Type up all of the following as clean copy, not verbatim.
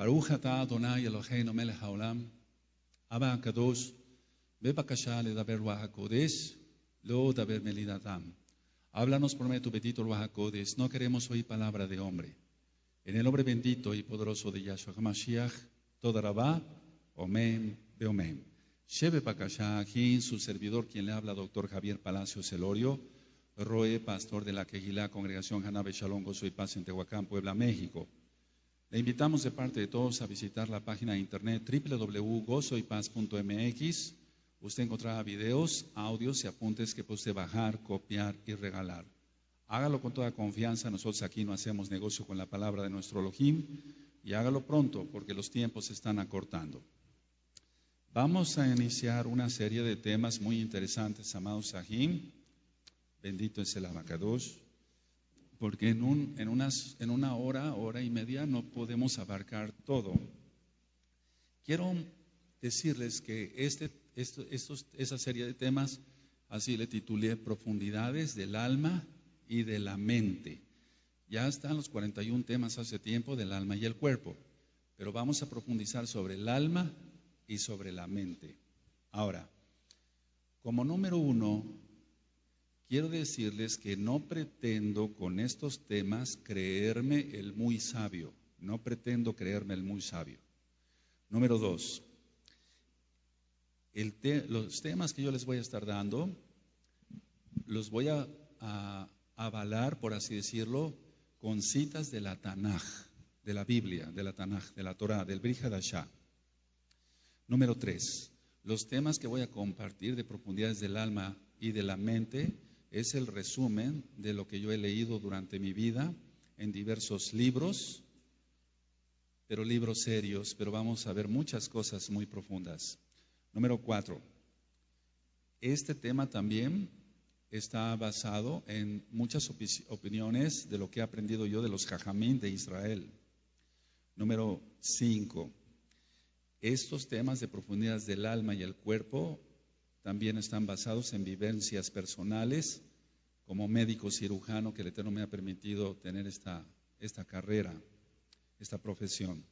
Baruch atah Adonai Eloheinu melech haolam, Abba Kadosh, bebakasha ledaber Ruach HaKodesh, lo daber melinatam. Háblanos por medio de tu bendito Ruach HaKodesh, no queremos oír palabra de hombre. En el nombre bendito y poderoso de Yahshua HaMashiach, toda Rabá, Omen, Beomen. Shebe Bakasha, aquí su servidor, quien le habla, doctor Javier Palacios Elorio, Roe, pastor de la Kehilá, Congregación Hanabe Shalom, Gozo y Paz en Tehuacán, Puebla, México. Le invitamos de parte de todos a visitar la página de internet www.gozoypaz.mx. Usted encontrará videos, audios y apuntes que puede bajar, copiar y regalar. Hágalo con toda confianza, nosotros aquí no hacemos negocio con la palabra de nuestro Elohim, y hágalo pronto porque los tiempos se están acortando. Vamos a iniciar una serie de temas muy interesantes, amados Sahim. Bendito es el Abacadosh, porque en una hora y media no podemos abarcar todo. Quiero decirles que esa serie de temas, así le titulé Profundidades del alma y de la mente. Ya están los 41 temas hace tiempo del alma y el cuerpo, pero vamos a profundizar sobre el alma y sobre la mente. Ahora, como número 1, quiero decirles que no pretendo con estos temas creerme el muy sabio. No pretendo creerme el muy sabio. Número 2, los temas que yo les voy a estar dando, los voy a avalar, por así decirlo, con citas de la Tanaj, de la Biblia, de la Tanaj, de la Torah, del Brit Hadashah. Número 3, los temas que voy a compartir de profundidades del alma y de la mente es el resumen de lo que yo he leído durante mi vida en diversos libros, pero libros serios, pero vamos a ver muchas cosas muy profundas. Número 4, este tema también está basado en muchas opiniones de lo que he aprendido yo de los Jajamín de Israel. Número 5, estos temas de profundidades del alma y el cuerpo también están basados en vivencias personales como médico cirujano, que el Eterno me ha permitido tener esta carrera, esta profesión.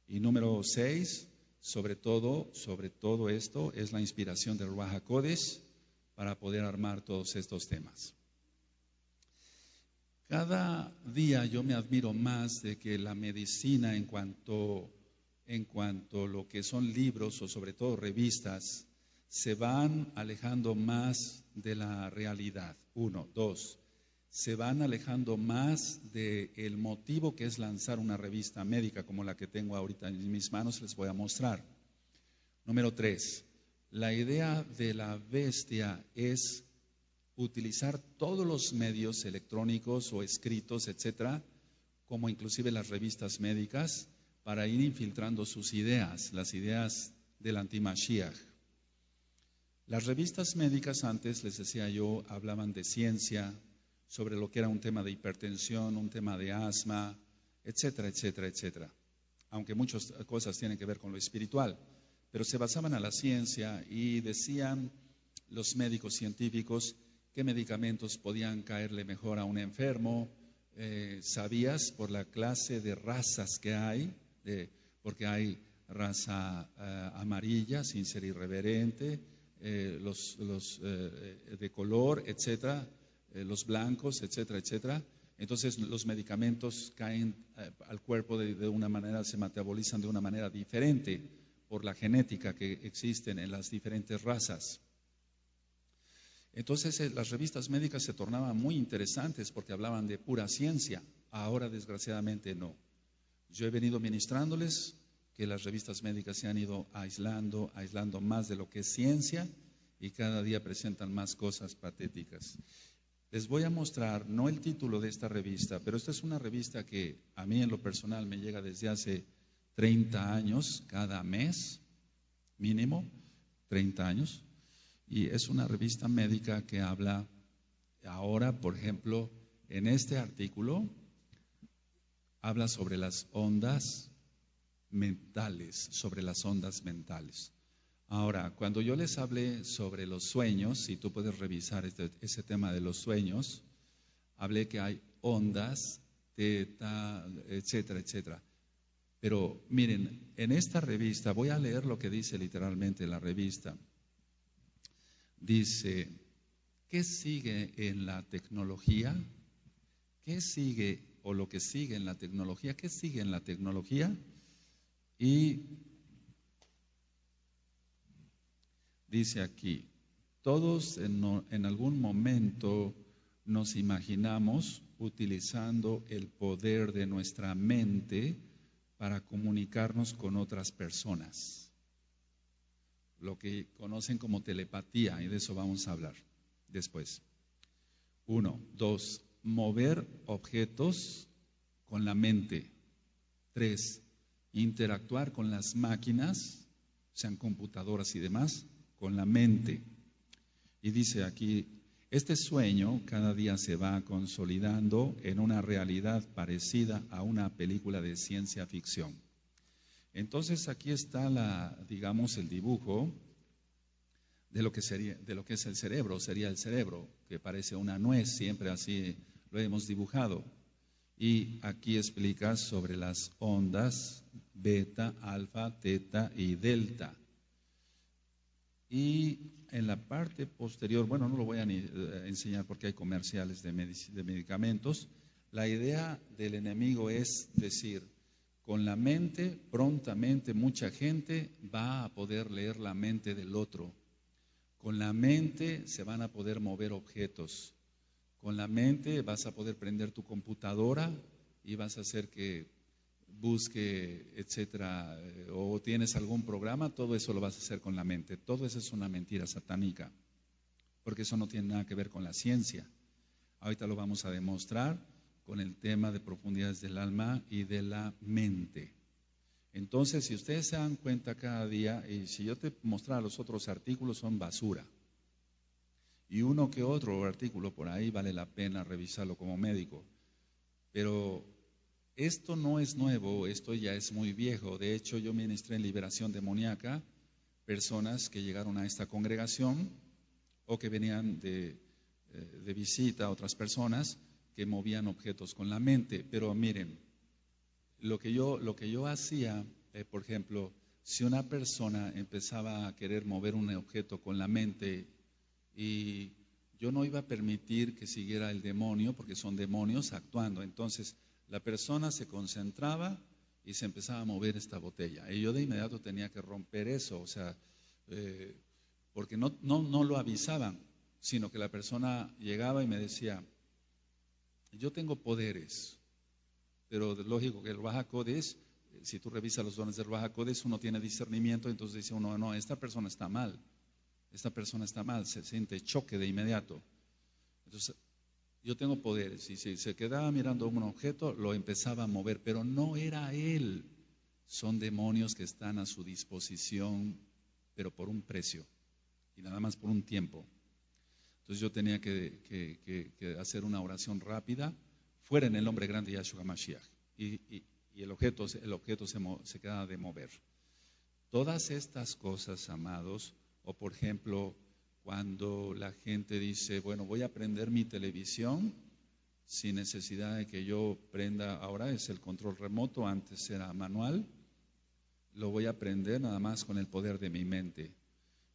Y número 6, sobre todo esto es la inspiración del Ruach HaKodesh para poder armar todos estos temas. Cada día yo me admiro más de que la medicina en cuanto a lo que son libros o sobre todo revistas, se van alejando más de la realidad. 1, 2, se van alejando más del motivo que es lanzar una revista médica como la que tengo ahorita en mis manos, les voy a mostrar. Número 3, la idea de la bestia es utilizar todos los medios electrónicos o escritos, etcétera, como inclusive las revistas médicas, para ir infiltrando sus ideas, las ideas del anti-Mashiach. Las revistas médicas antes, les decía yo, hablaban de ciencia, sobre lo que era un tema de hipertensión, un tema de asma, etcétera, etcétera, etcétera. Aunque muchas cosas tienen que ver con lo espiritual, pero se basaban a la ciencia y decían los médicos científicos qué medicamentos podían caerle mejor a un enfermo. Sabías por la clase de razas que hay, porque hay raza amarilla, sin ser irreverente, los de color, etcétera, los blancos, etcétera, etcétera. Entonces los medicamentos caen al cuerpo de una manera, se metabolizan de una manera diferente por la genética que existen en las diferentes razas. Entonces las revistas médicas se tornaban muy interesantes porque hablaban de pura ciencia. Ahora desgraciadamente no. Yo he venido ministrándoles que las revistas médicas se han ido aislando más de lo que es ciencia y cada día presentan más cosas patéticas. Les voy a mostrar, no el título de esta revista, pero esta es una revista que a mí en lo personal me llega desde hace 30 años, cada mes, mínimo 30 años, y es una revista médica que habla ahora, por ejemplo, en este artículo, habla sobre las ondas mentales, Ahora, cuando yo les hablé sobre los sueños, si tú puedes revisar ese tema de los sueños, hablé que hay ondas, teta, etcétera, etcétera. Pero miren, en esta revista, voy a leer lo que dice literalmente la revista. Dice, ¿qué sigue en la tecnología? ¿Qué sigue o lo que sigue en la tecnología? ¿Qué sigue en la tecnología? Y dice aquí, todos en algún momento nos imaginamos utilizando el poder de nuestra mente para comunicarnos con otras personas, lo que conocen como telepatía, y de eso vamos a hablar después. 1, 2, mover objetos con la mente. 3, interactuar con las máquinas, sean computadoras y demás, con la mente. Y dice aquí, este sueño cada día se va consolidando en una realidad parecida a una película de ciencia ficción. Entonces aquí está digamos, el dibujo de lo que es el cerebro. Sería el cerebro, que parece una nuez, siempre así lo hemos dibujado. Y aquí explica sobre las ondas beta, alfa, teta y delta. Y en la parte posterior, bueno, no lo voy a enseñar porque hay comerciales de medicamentos. La idea del enemigo es decir, con la mente, prontamente mucha gente va a poder leer la mente del otro. Con la mente se van a poder mover objetos. Con la mente vas a poder prender tu computadora y vas a hacer que busque, etcétera, o tienes algún programa, todo eso lo vas a hacer con la mente. Todo eso es una mentira satánica, porque eso no tiene nada que ver con la ciencia. Ahorita lo vamos a demostrar con el tema de profundidades del alma y de la mente. Entonces, si ustedes se dan cuenta cada día, y si yo te mostrara los otros artículos, son basura. Y uno que otro artículo por ahí vale la pena revisarlo como médico. Pero esto no es nuevo, esto ya es muy viejo. De hecho, yo ministré en liberación demoníaca personas que llegaron a esta congregación o que venían de visita a otras personas que movían objetos con la mente. Pero miren, lo que yo hacía, por ejemplo, si una persona empezaba a querer mover un objeto con la mente, y yo no iba a permitir que siguiera el demonio, porque son demonios actuando. Entonces, la persona se concentraba y se empezaba a mover esta botella. Y yo de inmediato tenía que romper eso, o sea, porque no lo avisaban, sino que la persona llegaba y me decía, yo tengo poderes, pero lógico que el Ruach HaKodesh, si tú revisas los dones del Ruach HaKodesh, uno tiene discernimiento, entonces dice uno, no, esta persona está mal. Esta persona está mal, se siente choque de inmediato. Entonces, yo tengo poderes, y si se quedaba mirando un objeto, lo empezaba a mover, pero no era él. Son demonios que están a su disposición, pero por un precio, y nada más por un tiempo. Entonces yo tenía que hacer una oración rápida, fuera en el nombre grande de Yahshua Mashiach, y el objeto se quedaba de mover. Todas estas cosas, amados, o por ejemplo, cuando la gente dice, bueno, voy a prender mi televisión sin necesidad de que yo prenda, ahora es el control remoto, antes era manual, lo voy a prender nada más con el poder de mi mente.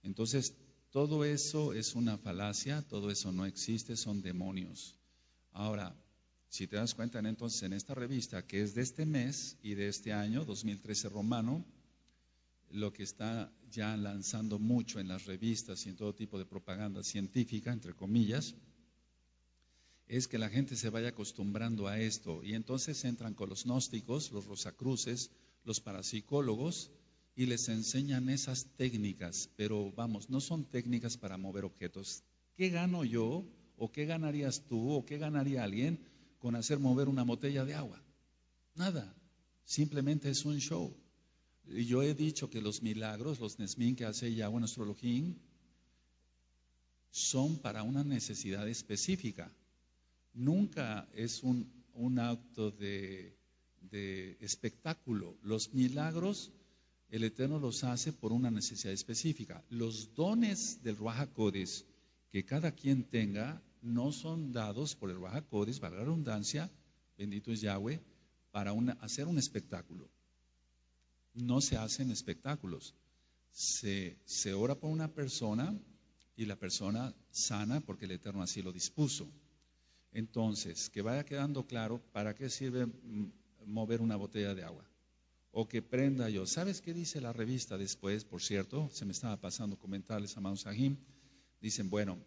Entonces, todo eso es una falacia, todo eso no existe, son demonios. Ahora, si te das cuenta, entonces en esta revista, que es de este mes y de este año, 2013 romano, lo que está ya lanzando mucho en las revistas y en todo tipo de propaganda científica, entre comillas, es que la gente se vaya acostumbrando a esto, y entonces entran con los gnósticos, los rosacruces, los parapsicólogos, y les enseñan esas técnicas, pero vamos, no son técnicas para mover objetos. ¿Qué gano yo, o qué ganarías tú, o qué ganaría alguien con hacer mover una botella de agua? Nada, simplemente es un show. Y yo he dicho que los milagros, los nesmín que hace Yahweh nuestro Elohim, son para una necesidad específica. Nunca es un acto de espectáculo. Los milagros, el Eterno los hace por una necesidad específica. Los dones del Ruach HaKodesh que cada quien tenga no son dados por el Ruach HaKodesh, para la redundancia, bendito es Yahweh, para hacer un espectáculo. no se hacen espectáculos. Se ora por una persona y la persona sana porque el Eterno así lo dispuso. Entonces, que vaya quedando claro para qué sirve mover una botella de agua. O que prenda yo. ¿Sabes qué dice la revista después? Por cierto, se me estaba pasando comentarles a Mount Sahim. Dicen, bueno,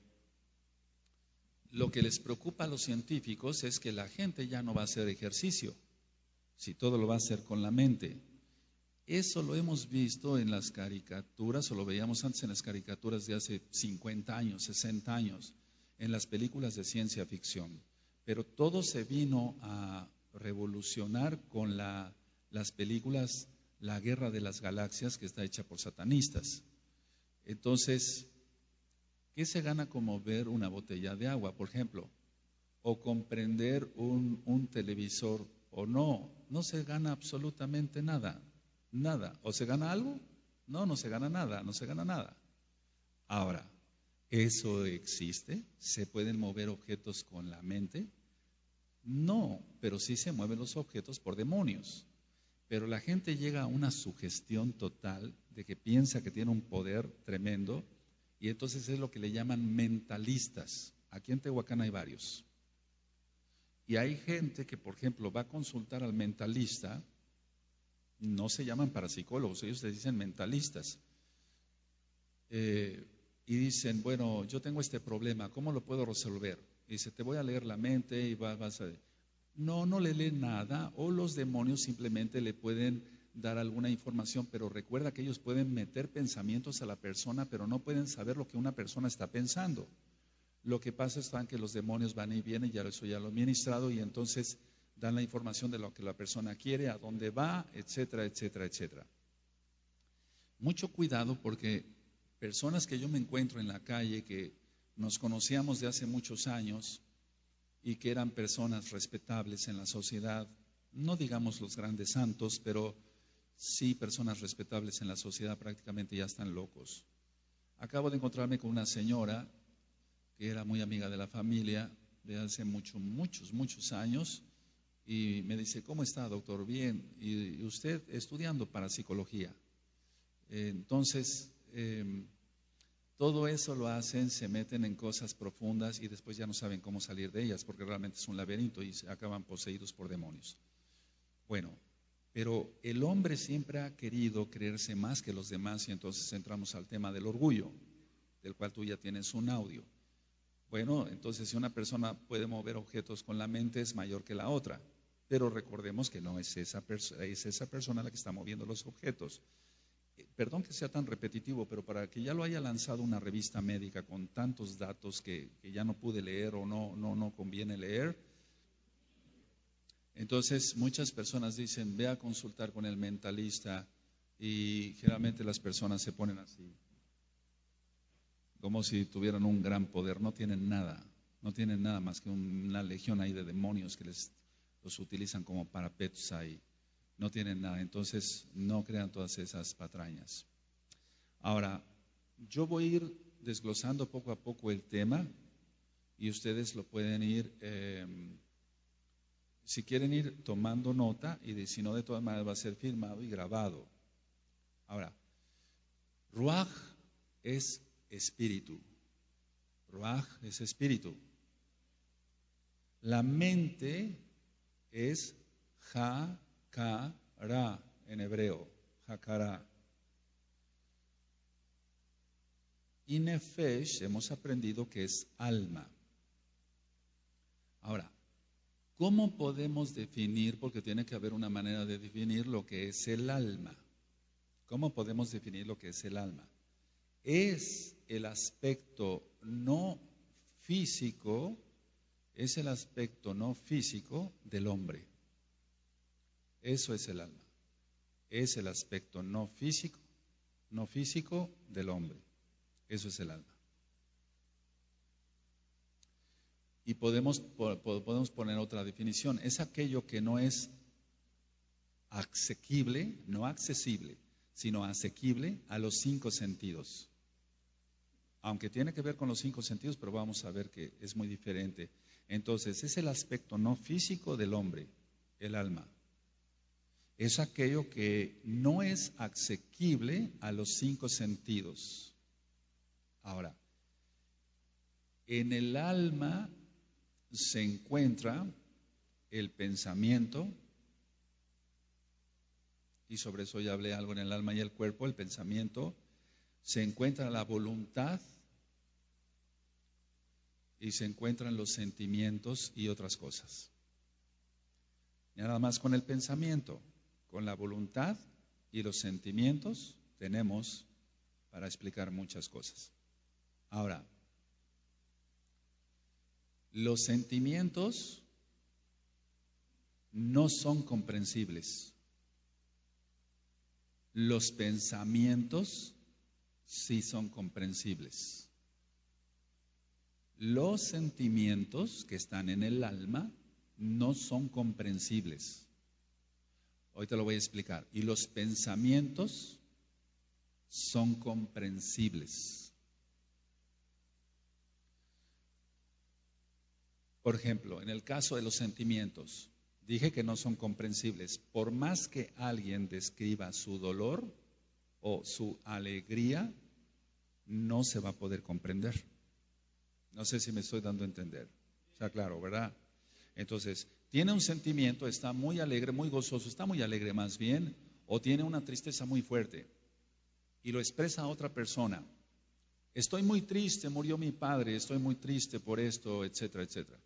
lo que les preocupa a los científicos es que la gente ya no va a hacer ejercicio, si todo lo va a hacer con la mente. Eso lo hemos visto en las caricaturas, o lo veíamos antes en las caricaturas de hace 50 años, 60 años, en las películas de ciencia ficción. Pero todo se vino a revolucionar con las películas La Guerra de las Galaxias, que está hecha por satanistas. Entonces, ¿qué se gana con mover una botella de agua, por ejemplo? O comprender un televisor o no. No se gana absolutamente nada. Nada. ¿O se gana algo? No, no se gana nada, no se gana nada. Ahora, ¿eso existe? ¿Se pueden mover objetos con la mente? No, pero sí se mueven los objetos por demonios. Pero la gente llega a una sugestión total de que piensa que tiene un poder tremendo y entonces es lo que le llaman mentalistas. Aquí en Tehuacán hay varios. Y hay gente que, por ejemplo, va a consultar al mentalista, no se llaman parapsicólogos, ellos les dicen mentalistas. Y dicen, bueno, yo tengo este problema, ¿cómo lo puedo resolver? Y dice, te voy a leer la mente y vas a... No le lee nada, o los demonios simplemente le pueden dar alguna información, pero recuerda que ellos pueden meter pensamientos a la persona, pero no pueden saber lo que una persona está pensando. Lo que pasa es que los demonios van y vienen, ya eso ya lo he ministrado, y entonces dan la información de lo que la persona quiere, a dónde va, etcétera, etcétera, etcétera. Mucho cuidado porque personas que yo me encuentro en la calle, que nos conocíamos de hace muchos años, y que eran personas respetables en la sociedad, no digamos los grandes santos, pero sí personas respetables en la sociedad, prácticamente ya están locos. Acabo de encontrarme con una señora que era muy amiga de la familia de hace muchos años, y me dice, ¿cómo está, doctor? Bien, y usted estudiando parapsicología. Entonces, todo eso lo hacen, se meten en cosas profundas y después ya no saben cómo salir de ellas, porque realmente es un laberinto y acaban poseídos por demonios. Bueno, pero el hombre siempre ha querido creerse más que los demás, y entonces entramos al tema del orgullo, del cual tú ya tienes un audio. Bueno, entonces si una persona puede mover objetos con la mente, es mayor que la otra, pero recordemos que no es esa persona la que está moviendo los objetos. Perdón que sea tan repetitivo, pero para que ya lo haya lanzado una revista médica con tantos datos que ya no pude leer o no conviene leer, entonces muchas personas dicen, ve a consultar con el mentalista, y generalmente las personas se ponen así, como si tuvieran un gran poder. No tienen nada más que una legión ahí de demonios que los utilizan como parapetos ahí. No tienen nada, entonces no crean todas esas patrañas. Ahora, yo voy a ir desglosando poco a poco el tema y ustedes lo pueden ir, si quieren ir tomando nota, y si no, de todas maneras va a ser filmado y grabado. Ahora, Ruach es espíritu. Ruach es espíritu. La mente es Hakara en hebreo, Hakara. Y Nefesh hemos aprendido que es alma. Ahora, ¿cómo podemos definir? Porque tiene que haber una manera de definir lo que es el alma. ¿Cómo podemos definir lo que es el alma? Es el aspecto no físico, del hombre. Eso es el alma. Es el aspecto no físico del hombre. Eso es el alma. Y podemos poner otra definición. Es aquello que no es asequible, no accesible, sino asequible a los 5 sentidos. Aunque tiene que ver con los 5 sentidos, pero vamos a ver que es muy diferente. Entonces, es el aspecto no físico del hombre, el alma. Es aquello que no es asequible a los 5 sentidos. Ahora, en el alma se encuentra el pensamiento, y sobre eso ya hablé algo en el alma y el cuerpo, el pensamiento, se encuentra la voluntad y se encuentran los sentimientos y otras cosas. Y nada más con el pensamiento, con la voluntad y los sentimientos tenemos para explicar muchas cosas. Ahora, los sentimientos no son comprensibles. Los pensamientos sí son comprensibles. Los sentimientos que están en el alma no son comprensibles. Hoy te lo voy a explicar. Y los pensamientos son comprensibles. Por ejemplo, en el caso de los sentimientos, dije que no son comprensibles. Por más que alguien describa su dolor o su alegría, no se va a poder comprender. No sé si me estoy dando a entender. Está claro, ¿verdad? Entonces, tiene un sentimiento, está muy alegre, muy gozoso, está muy alegre más bien, o tiene una tristeza muy fuerte y lo expresa a otra persona. Estoy muy triste, murió mi padre, estoy muy triste por esto, etcétera, etcétera.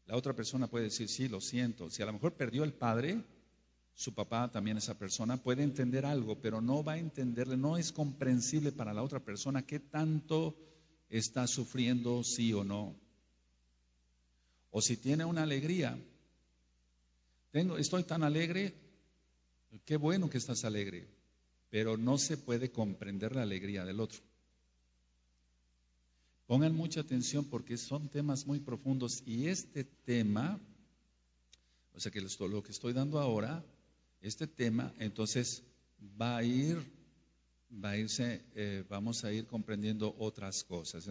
La otra persona puede decir, sí, lo siento. Si a lo mejor perdió el padre, su papá, también esa persona, puede entender algo, pero no va a entenderle, no es comprensible para la otra persona qué tanto está sufriendo, sí o no. O si tiene una alegría, estoy tan alegre, qué bueno que estás alegre, pero no se puede comprender la alegría del otro. Pongan mucha atención porque son temas muy profundos y este tema, o sea que lo que estoy dando ahora, este tema, entonces vamos a ir comprendiendo otras cosas.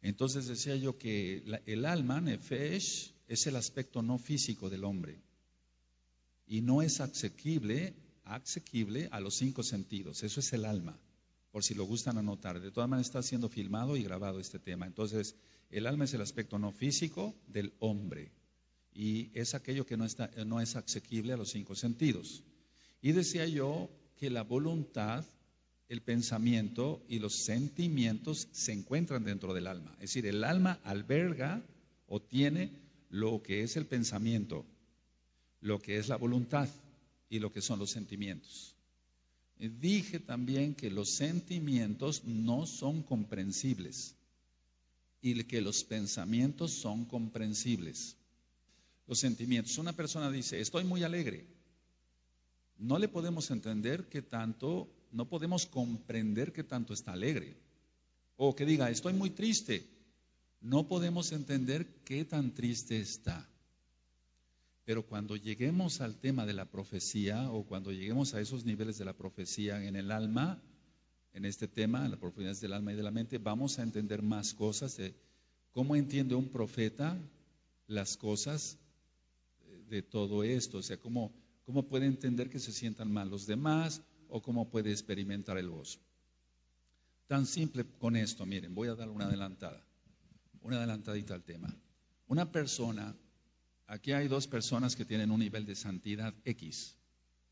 Entonces decía yo que el alma, nefesh, es el aspecto no físico del hombre y no es asequible a los 5 sentidos. Eso es el alma, por si lo gustan anotar. De todas maneras está siendo filmado y grabado este tema. Entonces, el alma es el aspecto no físico del hombre y es aquello que no es asequible a los 5 sentidos. Y decía yo que la voluntad, el pensamiento y los sentimientos se encuentran dentro del alma. Es decir, el alma alberga o tiene lo que es el pensamiento, lo que es la voluntad y lo que son los sentimientos. Dije también que los sentimientos no son comprensibles y que los pensamientos son comprensibles. Los sentimientos, una persona dice, estoy muy alegre. No le podemos entender qué tanto, no podemos comprender qué tanto está alegre. O que diga, estoy muy triste. No podemos entender qué tan triste está. Pero cuando lleguemos al tema de la profecía o cuando lleguemos a esos niveles de la profecía en el alma, en este tema, en las profundidades del alma y de la mente, vamos a entender más cosas de cómo entiende un profeta las cosas de todo esto. O sea, cómo puede entender que se sientan mal los demás o cómo puede experimentar el gozo. Tan simple con esto, miren, voy a dar una adelantadita al tema. Una persona, aquí hay 2 personas que tienen un nivel de santidad X,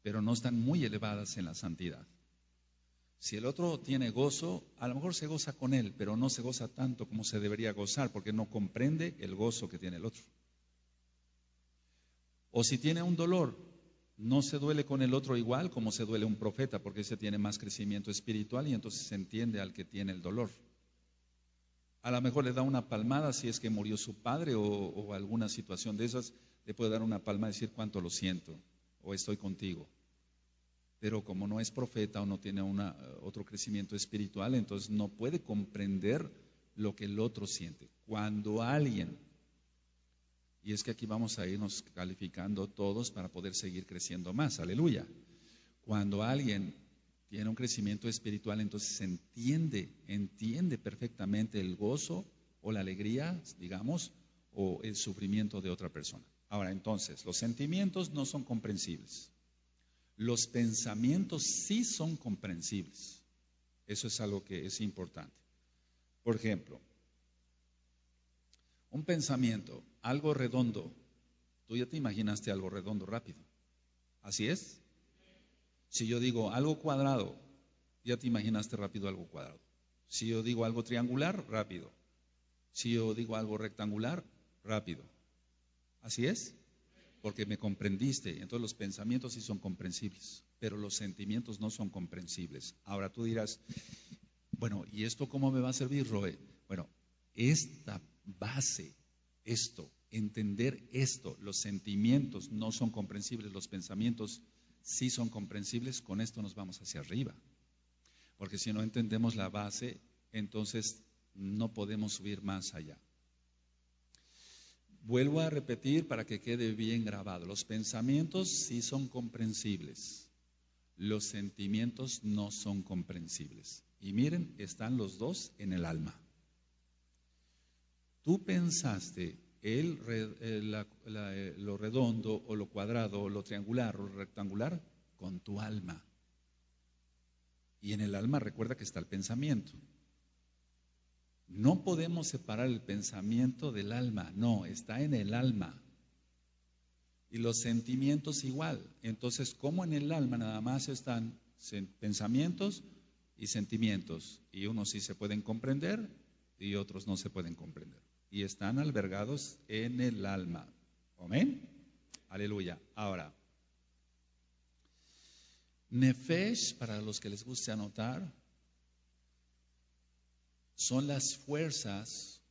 pero no están muy elevadas en la santidad. Si el otro tiene gozo, a lo mejor se goza con él, pero no se goza tanto como se debería gozar, porque no comprende el gozo que tiene el otro. O si tiene un dolor, no se duele con el otro igual como se duele un profeta, porque ese tiene más crecimiento espiritual y entonces se entiende al que tiene el dolor. A lo mejor le da una palmada si es que murió su padre o alguna situación de esas, le puede dar una palmada y decir cuánto lo siento o estoy contigo. Pero como no es profeta o no tiene otro crecimiento espiritual, entonces no puede comprender lo que el otro siente. Cuando alguien, y es que aquí vamos a irnos calificando todos para poder seguir creciendo más, aleluya. Cuando alguien tiene un crecimiento espiritual, entonces entiende perfectamente el gozo o la alegría, digamos, o el sufrimiento de otra persona. Ahora, entonces, los sentimientos no son comprensibles. Los pensamientos sí son comprensibles. Eso es algo que es importante. Por ejemplo, un pensamiento, algo redondo. Tú ya te imaginaste algo redondo rápido. ¿Así es? Si yo digo algo cuadrado, ya te imaginaste rápido algo cuadrado. Si yo digo algo triangular, rápido. Si yo digo algo rectangular, rápido. ¿Así es? Porque me comprendiste. Entonces los pensamientos sí son comprensibles, pero los sentimientos no son comprensibles. Ahora tú dirás, bueno, ¿y esto cómo me va a servir, Roe? Bueno, esta base, entender esto, los sentimientos no son comprensibles, los pensamientos sí son comprensibles, con esto nos vamos hacia arriba. Porque si no entendemos la base, entonces no podemos subir más allá. Vuelvo a repetir para que quede bien grabado. Los pensamientos sí son comprensibles. Los sentimientos no son comprensibles. Y miren, están los dos en el alma. Tú pensaste lo redondo o lo cuadrado o lo triangular o lo rectangular con tu alma. Y en el alma recuerda que está el pensamiento. No podemos separar el pensamiento del alma, no, está en el alma. Y los sentimientos igual. Entonces, como en el alma nada más están pensamientos y sentimientos, y unos sí se pueden comprender y otros no se pueden comprender. Y están albergados en el alma. Amén. Aleluya. Ahora, Nefesh, para los que les guste anotar, son las fuerzas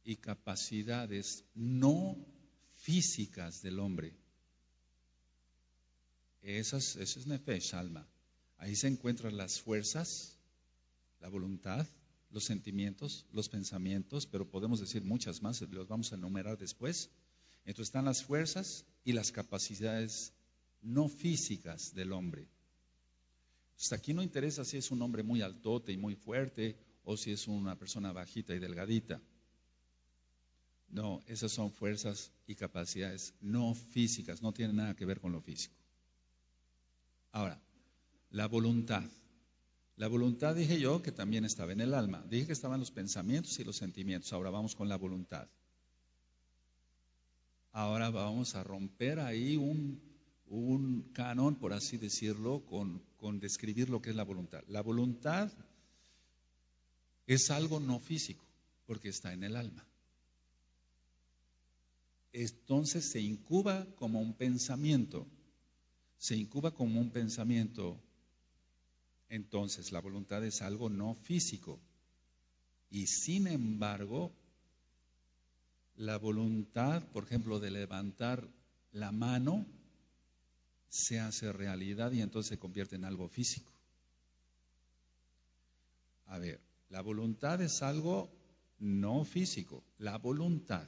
y capacidades no físicas del hombre. Eso es Nefesh, alma. Ahí se encuentran las fuerzas, la voluntad, los sentimientos, los pensamientos, pero podemos decir muchas más, los vamos a enumerar después. Entonces están las fuerzas y las capacidades no físicas del hombre. Entonces aquí no interesa si es un hombre muy altote y muy fuerte o si es una persona bajita y delgadita. No, esas son fuerzas y capacidades no físicas, no tienen nada que ver con lo físico. Ahora, la voluntad. La voluntad dije yo que también estaba en el alma. Dije que estaban los pensamientos y los sentimientos. Ahora vamos con la voluntad. Ahora vamos a romper ahí un canon, por así decirlo, con describir lo que es la voluntad. La voluntad es algo no físico, porque está en el alma. Entonces se incuba como un pensamiento. Se incuba como un pensamiento. Entonces la voluntad es algo no físico. Y sin embargo, la voluntad, por ejemplo, de levantar la mano, se hace realidad y entonces se convierte en algo físico. A ver, la voluntad es algo no físico. La voluntad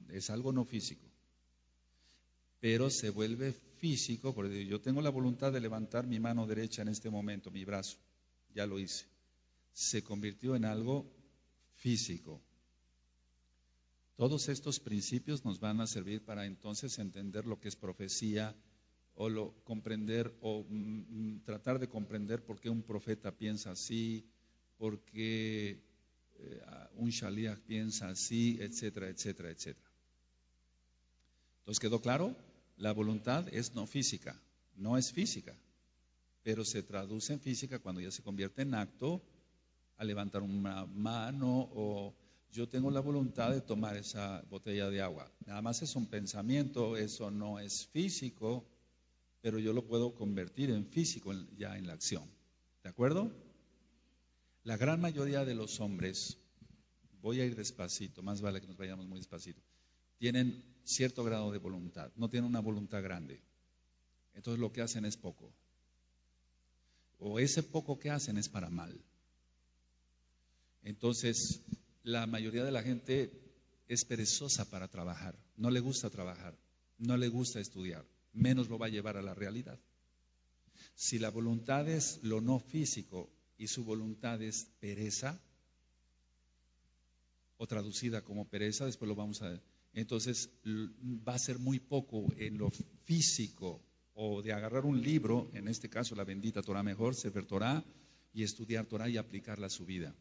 es algo no físico. Pero se vuelve físico, porque yo tengo la voluntad de levantar mi mano derecha en este momento, mi brazo, ya lo hice. Se convirtió en algo físico. Todos estos principios nos van a servir para entonces entender lo que es profecía o comprender o tratar de comprender por qué un profeta piensa así, por qué un shaliach piensa así, etcétera, etcétera, etcétera. Entonces, ¿quedó claro? La voluntad es no física, no es física, pero se traduce en física cuando ya se convierte en acto, a levantar una mano o yo tengo la voluntad de tomar esa botella de agua. Nada más es un pensamiento, eso no es físico, pero yo lo puedo convertir en físico ya en la acción. ¿De acuerdo? La gran mayoría de los hombres, voy a ir despacito, más vale que nos vayamos muy despacito, tienen cierto grado de voluntad, no tienen una voluntad grande. Entonces lo que hacen es poco. O ese poco que hacen es para mal. Entonces, la mayoría de la gente es perezosa para trabajar, no le gusta trabajar, no le gusta estudiar, menos lo va a llevar a la realidad. Si la voluntad es lo no físico y su voluntad es pereza, o traducida como pereza, después lo vamos a ver. Entonces va a ser muy poco en lo físico o de agarrar un libro, en este caso la bendita Torah mejor, Sefer Torah, y estudiar Torah y aplicarla a su vida.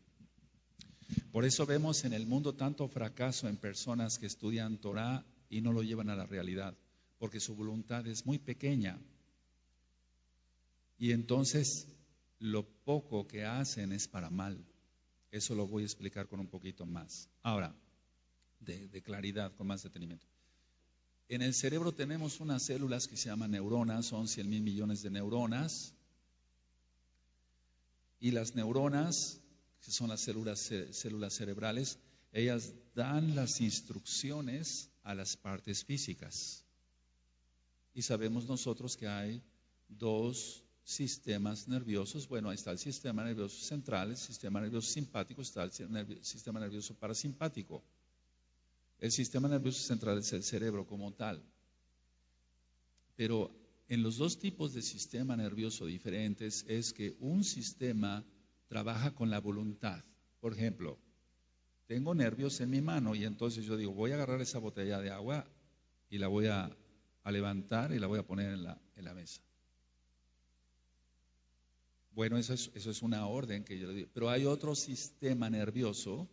Por eso vemos en el mundo tanto fracaso en personas que estudian Torah y no lo llevan a la realidad, porque su voluntad es muy pequeña. Y entonces lo poco que hacen es para mal. Eso lo voy a explicar con un poquito más. Ahora, de claridad, con más detenimiento. En el cerebro tenemos unas células que se llaman neuronas, son 100,000 millones de neuronas. Y las neuronas, que son las células cerebrales, ellas dan las instrucciones a las partes físicas. Y sabemos nosotros que hay dos sistemas nerviosos. Bueno, ahí está el sistema nervioso central, el sistema nervioso simpático, está el sistema nervioso parasimpático. El sistema nervioso central es el cerebro como tal. Pero en los dos tipos de sistema nervioso diferentes es que un sistema trabaja con la voluntad. Por ejemplo, tengo nervios en mi mano y entonces yo digo, voy a agarrar esa botella de agua y la voy a levantar y la voy a poner en la mesa. Bueno, eso es una orden que yo le digo. Pero hay otro sistema nervioso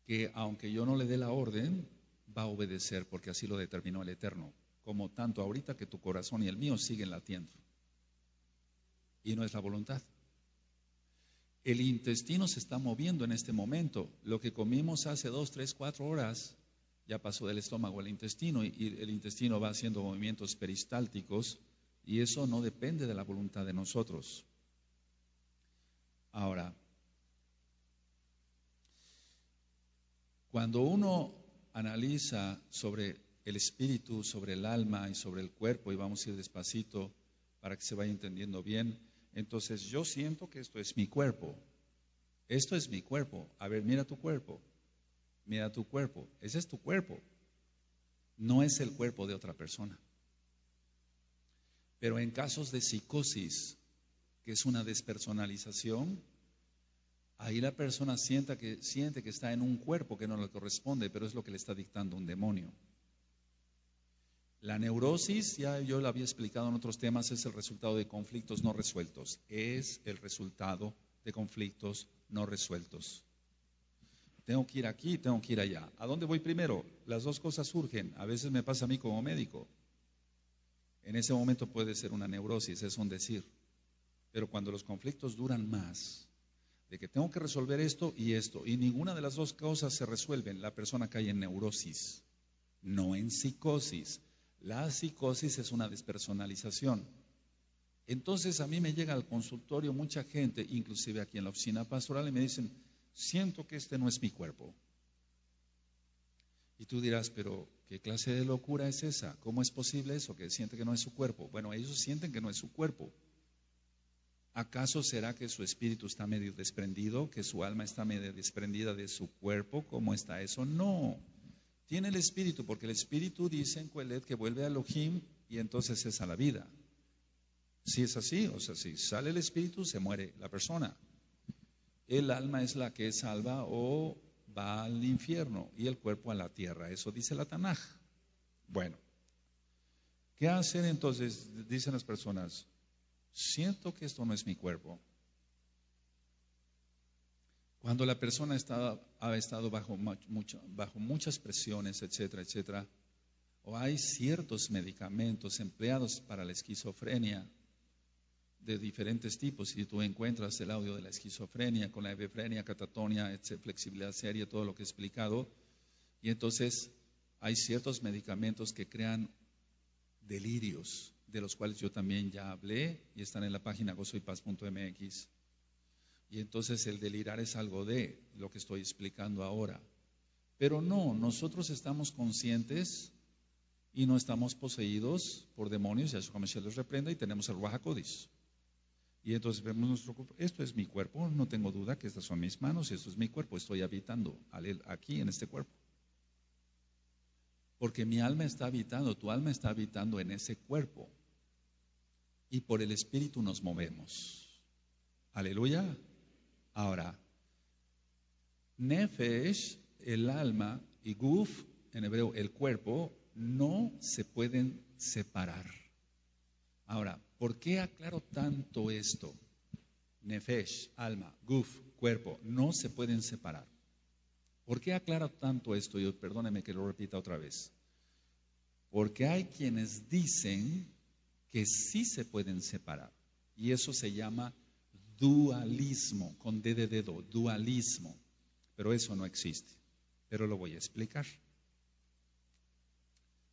que aunque yo no le dé la orden, va a obedecer porque así lo determinó el Eterno. Como tanto ahorita que tu corazón y el mío siguen latiendo. Y no es la voluntad. El intestino se está moviendo en este momento. Lo que comimos hace 2, 3, 4 horas ya pasó del estómago al intestino y el intestino va haciendo movimientos peristálticos y eso no depende de la voluntad de nosotros. Ahora, cuando uno analiza sobre el espíritu, sobre el alma y sobre el cuerpo, y vamos a ir despacito para que se vaya entendiendo bien, entonces yo siento que esto es mi cuerpo. Esto es mi cuerpo. A ver, mira tu cuerpo. Mira tu cuerpo. Ese es tu cuerpo. No es el cuerpo de otra persona. Pero en casos de psicosis, que es una despersonalización, ahí la persona siente que está en un cuerpo que no le corresponde, pero es lo que le está dictando un demonio. La neurosis, ya yo lo había explicado en otros temas, es el resultado de conflictos no resueltos. Es el resultado de conflictos no resueltos. Tengo que ir aquí, tengo que ir allá. ¿A dónde voy primero? Las dos cosas surgen. A veces me pasa a mí como médico. En ese momento puede ser una neurosis, es un decir. Pero cuando los conflictos duran más, de que tengo que resolver esto, y ninguna de las dos cosas se resuelven, la persona cae en neurosis, no en psicosis. La psicosis es una despersonalización. Entonces a mí me llega al consultorio mucha gente, inclusive aquí en la oficina pastoral, y me dicen, siento que este no es mi cuerpo. Y tú dirás, pero ¿qué clase de locura es esa? ¿Cómo es posible eso, que siente que no es su cuerpo? Bueno, ellos sienten que no es su cuerpo. ¿Acaso será que su espíritu está medio desprendido, que su alma está medio desprendida de su cuerpo? ¿Cómo está eso? No. Tiene el espíritu, porque el espíritu dice en Coelet que vuelve a Elohim y entonces es a la vida. Si es así, o sea, si sale el espíritu, se muere la persona. El alma es la que es salva o va al infierno y el cuerpo a la tierra. Eso dice la Tanaj. Bueno, ¿qué hacen entonces? Dicen las personas, siento que esto no es mi cuerpo. Cuando la persona ha estado bajo muchas presiones, etcétera, etcétera, o hay ciertos medicamentos empleados para la esquizofrenia de diferentes tipos, si tú encuentras el audio de la esquizofrenia con la hebefrenia, catatonia, flexibilidad seria, todo lo que he explicado, y entonces hay ciertos medicamentos que crean delirios, de los cuales yo también ya hablé y están en la página gozoypaz.mx. Y entonces el delirar es algo de lo que estoy explicando ahora. Pero no, nosotros estamos conscientes y no estamos poseídos por demonios, Yahshua Mashiach los reprenda, y tenemos el Ruach HaKodesh. Y entonces vemos nuestro cuerpo, esto es mi cuerpo, no tengo duda que estas son mis manos, esto es mi cuerpo, estoy habitando aquí en este cuerpo. Porque mi alma está habitando, tu alma está habitando en ese cuerpo. Y por el Espíritu nos movemos. Aleluya. Ahora, Nefesh, el alma, y Guf, en hebreo el cuerpo, no se pueden separar. Ahora, ¿por qué aclaro tanto esto? Nefesh, alma, guf, cuerpo, no se pueden separar. ¿Por qué aclaro tanto esto? Yo, perdóneme que lo repita otra vez. Porque hay quienes dicen que sí se pueden separar. Y eso se llama dualismo, con D de dedo, dualismo. Pero eso no existe. Pero lo voy a explicar.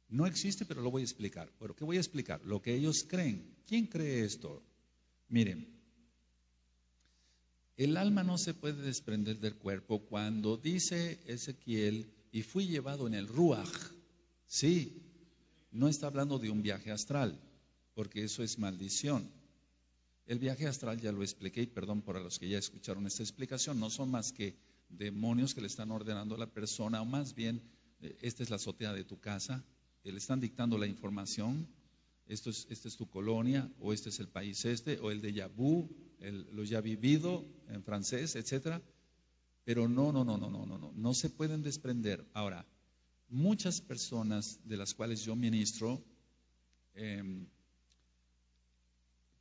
No existe, pero lo voy a explicar. Bueno, ¿qué voy a explicar? Lo que ellos creen. ¿Quién cree esto? Miren, el alma no se puede desprender del cuerpo cuando dice Ezequiel, y fui llevado en el ruaj. Sí, no está hablando de un viaje astral, porque eso es maldición. El viaje astral ya lo expliqué, y perdón por los que ya escucharon esta explicación, no son más que demonios que le están ordenando a la persona, o más bien, esta es la azotea de tu casa, le están dictando la información, esta es tu colonia, o este es el país o el de Yabú, lo ya vivido en francés, etcétera. Pero no se pueden desprender. Ahora, muchas personas de las cuales yo ministro,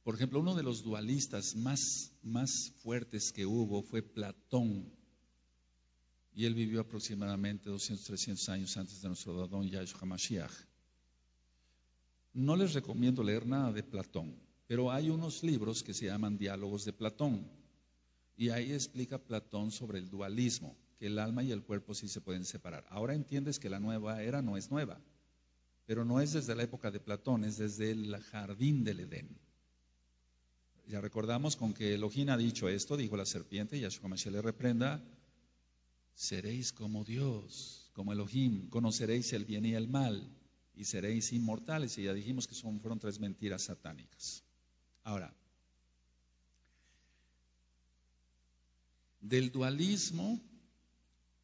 por ejemplo, uno de los dualistas más fuertes que hubo fue Platón, y él vivió aproximadamente 200, 300 años antes de nuestro Adón Yahshua HaMashiach. No les recomiendo leer nada de Platón, pero hay unos libros que se llaman Diálogos de Platón, y ahí explica Platón sobre el dualismo, que el alma y el cuerpo sí se pueden separar. Ahora entiendes que la nueva era no es nueva, pero no es desde la época de Platón, es desde el jardín del Edén. Ya recordamos con que Elohim ha dicho esto, dijo la serpiente, y Yahshua Mashiach le reprenda: seréis como Dios, como Elohim, conoceréis el bien y el mal, y seréis inmortales. Y ya dijimos que fueron 3 mentiras satánicas. Ahora, del dualismo,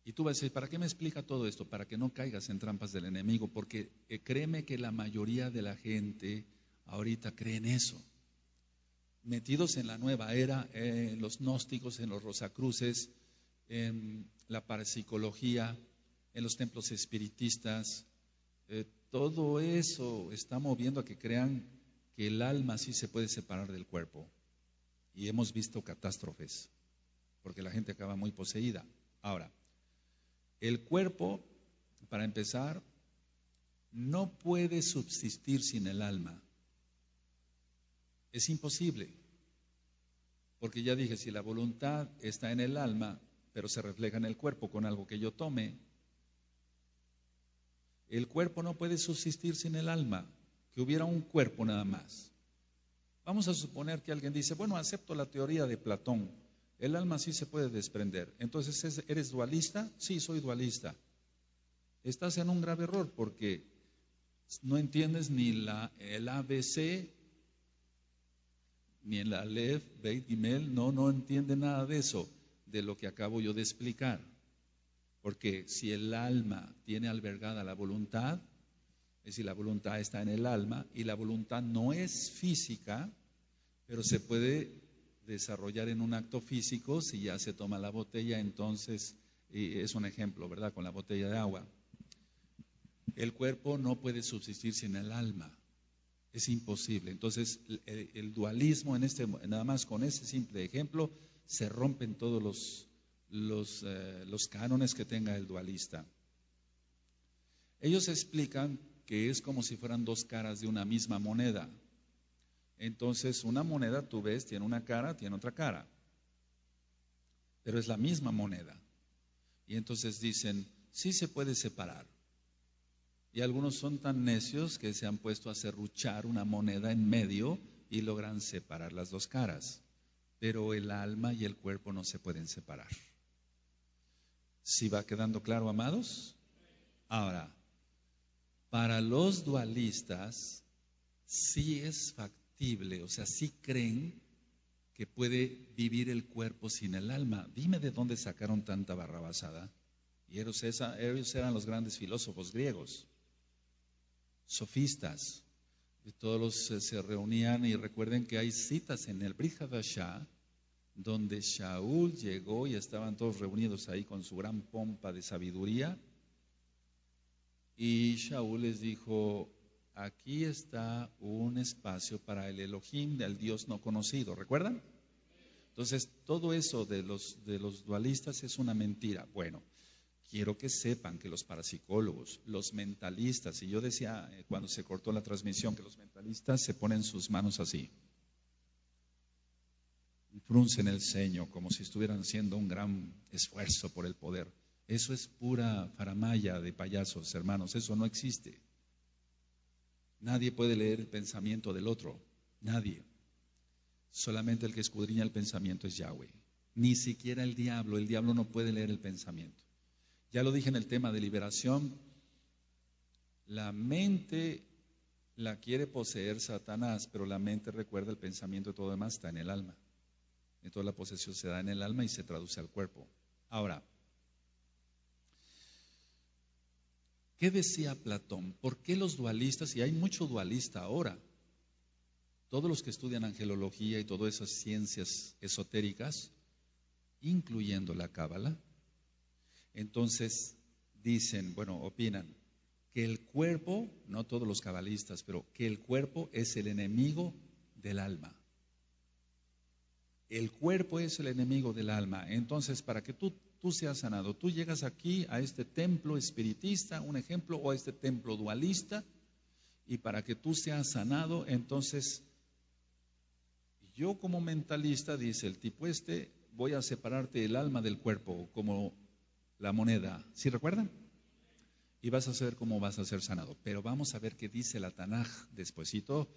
y tú vas a decir, ¿para qué me explica todo esto? Para que no caigas en trampas del enemigo, porque créeme que la mayoría de la gente ahorita cree en eso. Metidos en la nueva era, en los gnósticos, en los rosacruces, en la parapsicología, en los templos espiritistas, todo eso está moviendo a que crean que el alma sí se puede separar del cuerpo. Y hemos visto catástrofes, porque la gente acaba muy poseída. Ahora, el cuerpo, para empezar, no puede subsistir sin el alma. Es imposible, porque ya dije, si la voluntad está en el alma, pero se refleja en el cuerpo con algo que yo tome, el cuerpo no puede subsistir sin el alma, que hubiera un cuerpo nada más. Vamos a suponer que alguien dice, bueno, acepto la teoría de Platón, el alma sí se puede desprender. Entonces, ¿eres dualista? Sí, soy dualista. Estás en un grave error porque no entiendes ni el ABC, ni el Aleph, Beit, Gimel, no entiende nada de eso, de lo que acabo yo de explicar. Porque si el alma tiene albergada la voluntad, es decir, la voluntad está en el alma, y la voluntad no es física, pero se puede desarrollar en un acto físico. Si ya se toma la botella, entonces, es un ejemplo, ¿verdad?, con la botella de agua. El cuerpo no puede subsistir sin el alma, es imposible. Entonces, el dualismo, nada más con ese simple ejemplo, se rompen todos los cánones que tenga el dualista. Ellos explican que es como si fueran 2 caras de una misma moneda. Entonces, una moneda, tú ves, tiene una cara, tiene otra cara, pero es la misma moneda. Y entonces dicen, sí se puede separar. Y algunos son tan necios que se han puesto a serruchar una moneda en medio y logran separar las 2 caras. Pero el alma y el cuerpo no se pueden separar. ¿Sí va quedando claro, amados? Ahora, para los dualistas sí es factible, o sea, sí creen que puede vivir el cuerpo sin el alma. Dime de dónde sacaron tanta barrabasada. Y ellos eran los grandes filósofos griegos, sofistas. Y todos se reunían, y recuerden que hay citas en el Brit Hadashah donde Shaul llegó y estaban todos reunidos ahí con su gran pompa de sabiduría. Y Shaul les dijo aquí está un espacio para el Elohim, del Dios no conocido, ¿recuerdan? Entonces, todo eso de los dualistas es una mentira. Bueno, quiero que sepan que los parapsicólogos, los mentalistas, y yo decía cuando se cortó la transmisión que los mentalistas se ponen sus manos así, y fruncen el ceño como si estuvieran haciendo un gran esfuerzo por el poder. Eso es pura faramaya de payasos, hermanos, eso no existe. Nadie puede leer el pensamiento del otro, nadie. Solamente el que escudriña el pensamiento es Yahweh. Ni siquiera el diablo no puede leer el pensamiento. Ya lo dije en el tema de liberación, la mente la quiere poseer Satanás, pero la mente recuerda el pensamiento y todo lo demás está en el alma. Entonces la posesión se da en el alma y se traduce al cuerpo. Ahora, ¿qué decía Platón? ¿Por qué los dualistas, y hay mucho dualista ahora, todos los que estudian angelología y todas esas ciencias esotéricas, incluyendo la cábala, entonces dicen, bueno, opinan, que el cuerpo, no todos los cabalistas, pero que el cuerpo es el enemigo del alma. El cuerpo es el enemigo del alma. Entonces, para que tú seas sanado, tú llegas aquí a este templo espiritista, un ejemplo, o a este templo dualista, y para que tú seas sanado, entonces, yo como mentalista, dice el tipo voy a separarte el alma del cuerpo, como la moneda. ¿Sí recuerdan? Y vas a saber cómo vas a ser sanado. Pero vamos a ver qué dice la Tanaj despuesito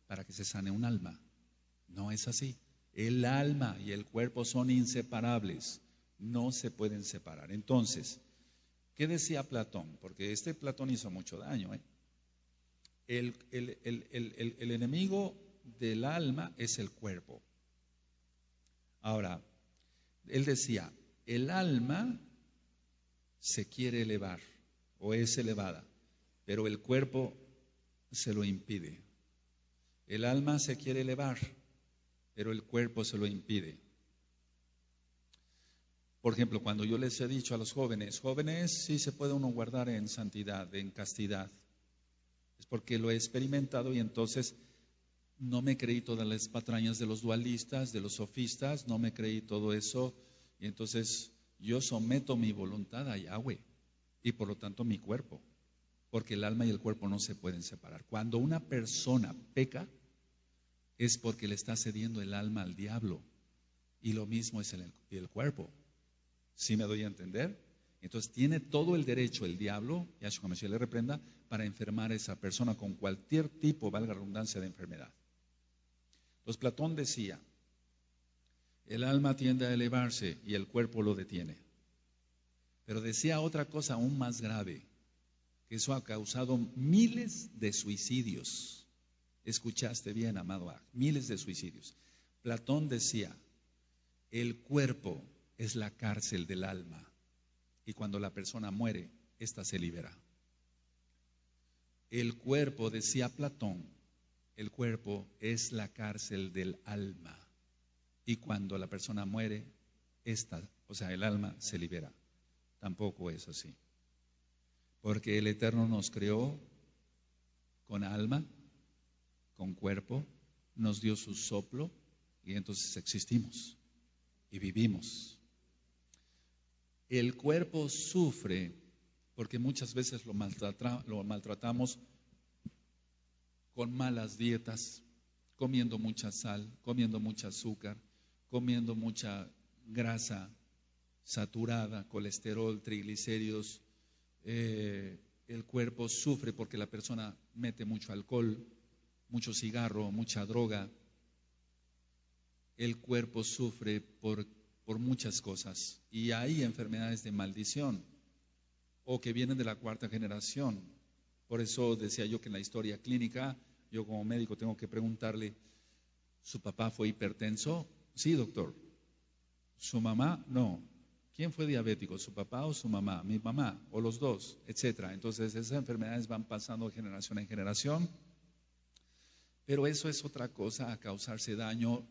para que se sane un alma. No es así. El alma y el cuerpo son inseparables, no se pueden separar. Entonces, ¿qué decía Platón? Porque Platón hizo mucho daño. El enemigo del alma es el cuerpo. Ahora, él decía, el alma se quiere elevar o es elevada, pero el cuerpo se lo impide. El alma se quiere elevar, pero el cuerpo se lo impide. Por ejemplo, cuando yo les he dicho a los jóvenes, sí se puede uno guardar en santidad, en castidad, es porque lo he experimentado y entonces no me creí todas las patrañas de los dualistas, de los sofistas, no me creí todo eso, y entonces yo someto mi voluntad a Yahweh y por lo tanto mi cuerpo, porque el alma y el cuerpo no se pueden separar. Cuando una persona peca, es porque le está cediendo el alma al diablo. Y lo mismo es el cuerpo. ¿Sí me doy a entender? Entonces tiene todo el derecho el diablo, Yahshua Mashiach le reprenda, para enfermar a esa persona con cualquier tipo, valga la redundancia, de enfermedad. Entonces Platón decía, el alma tiende a elevarse y el cuerpo lo detiene. Pero decía otra cosa aún más grave, que eso ha causado miles de suicidios. Escuchaste bien, amado, miles de suicidios. Platón decía, el cuerpo es la cárcel del alma y cuando la persona muere, ésta se libera. El cuerpo, decía Platón, el cuerpo es la cárcel del alma y cuando la persona muere, el alma se libera. Tampoco es así. Porque el Eterno nos creó con alma, con cuerpo, nos dio su soplo y entonces existimos y vivimos. El cuerpo sufre porque muchas veces lo maltratamos con malas dietas, comiendo mucha sal, comiendo mucha azúcar, comiendo mucha grasa saturada, colesterol, triglicéridos. El cuerpo sufre porque la persona mete mucho alcohol, mucho cigarro, mucha droga. El cuerpo sufre por muchas cosas y hay enfermedades de maldición o que vienen de la cuarta generación. Por eso decía yo que en la historia clínica, yo como médico tengo que preguntarle, ¿su papá fue hipertenso? Sí, doctor. ¿Su mamá? No. ¿Quién fue diabético? ¿Su papá o su mamá? Mi mamá, o los dos, etcétera. Entonces esas enfermedades van pasando de generación en generación. Pero eso es otra cosa, a causarse daño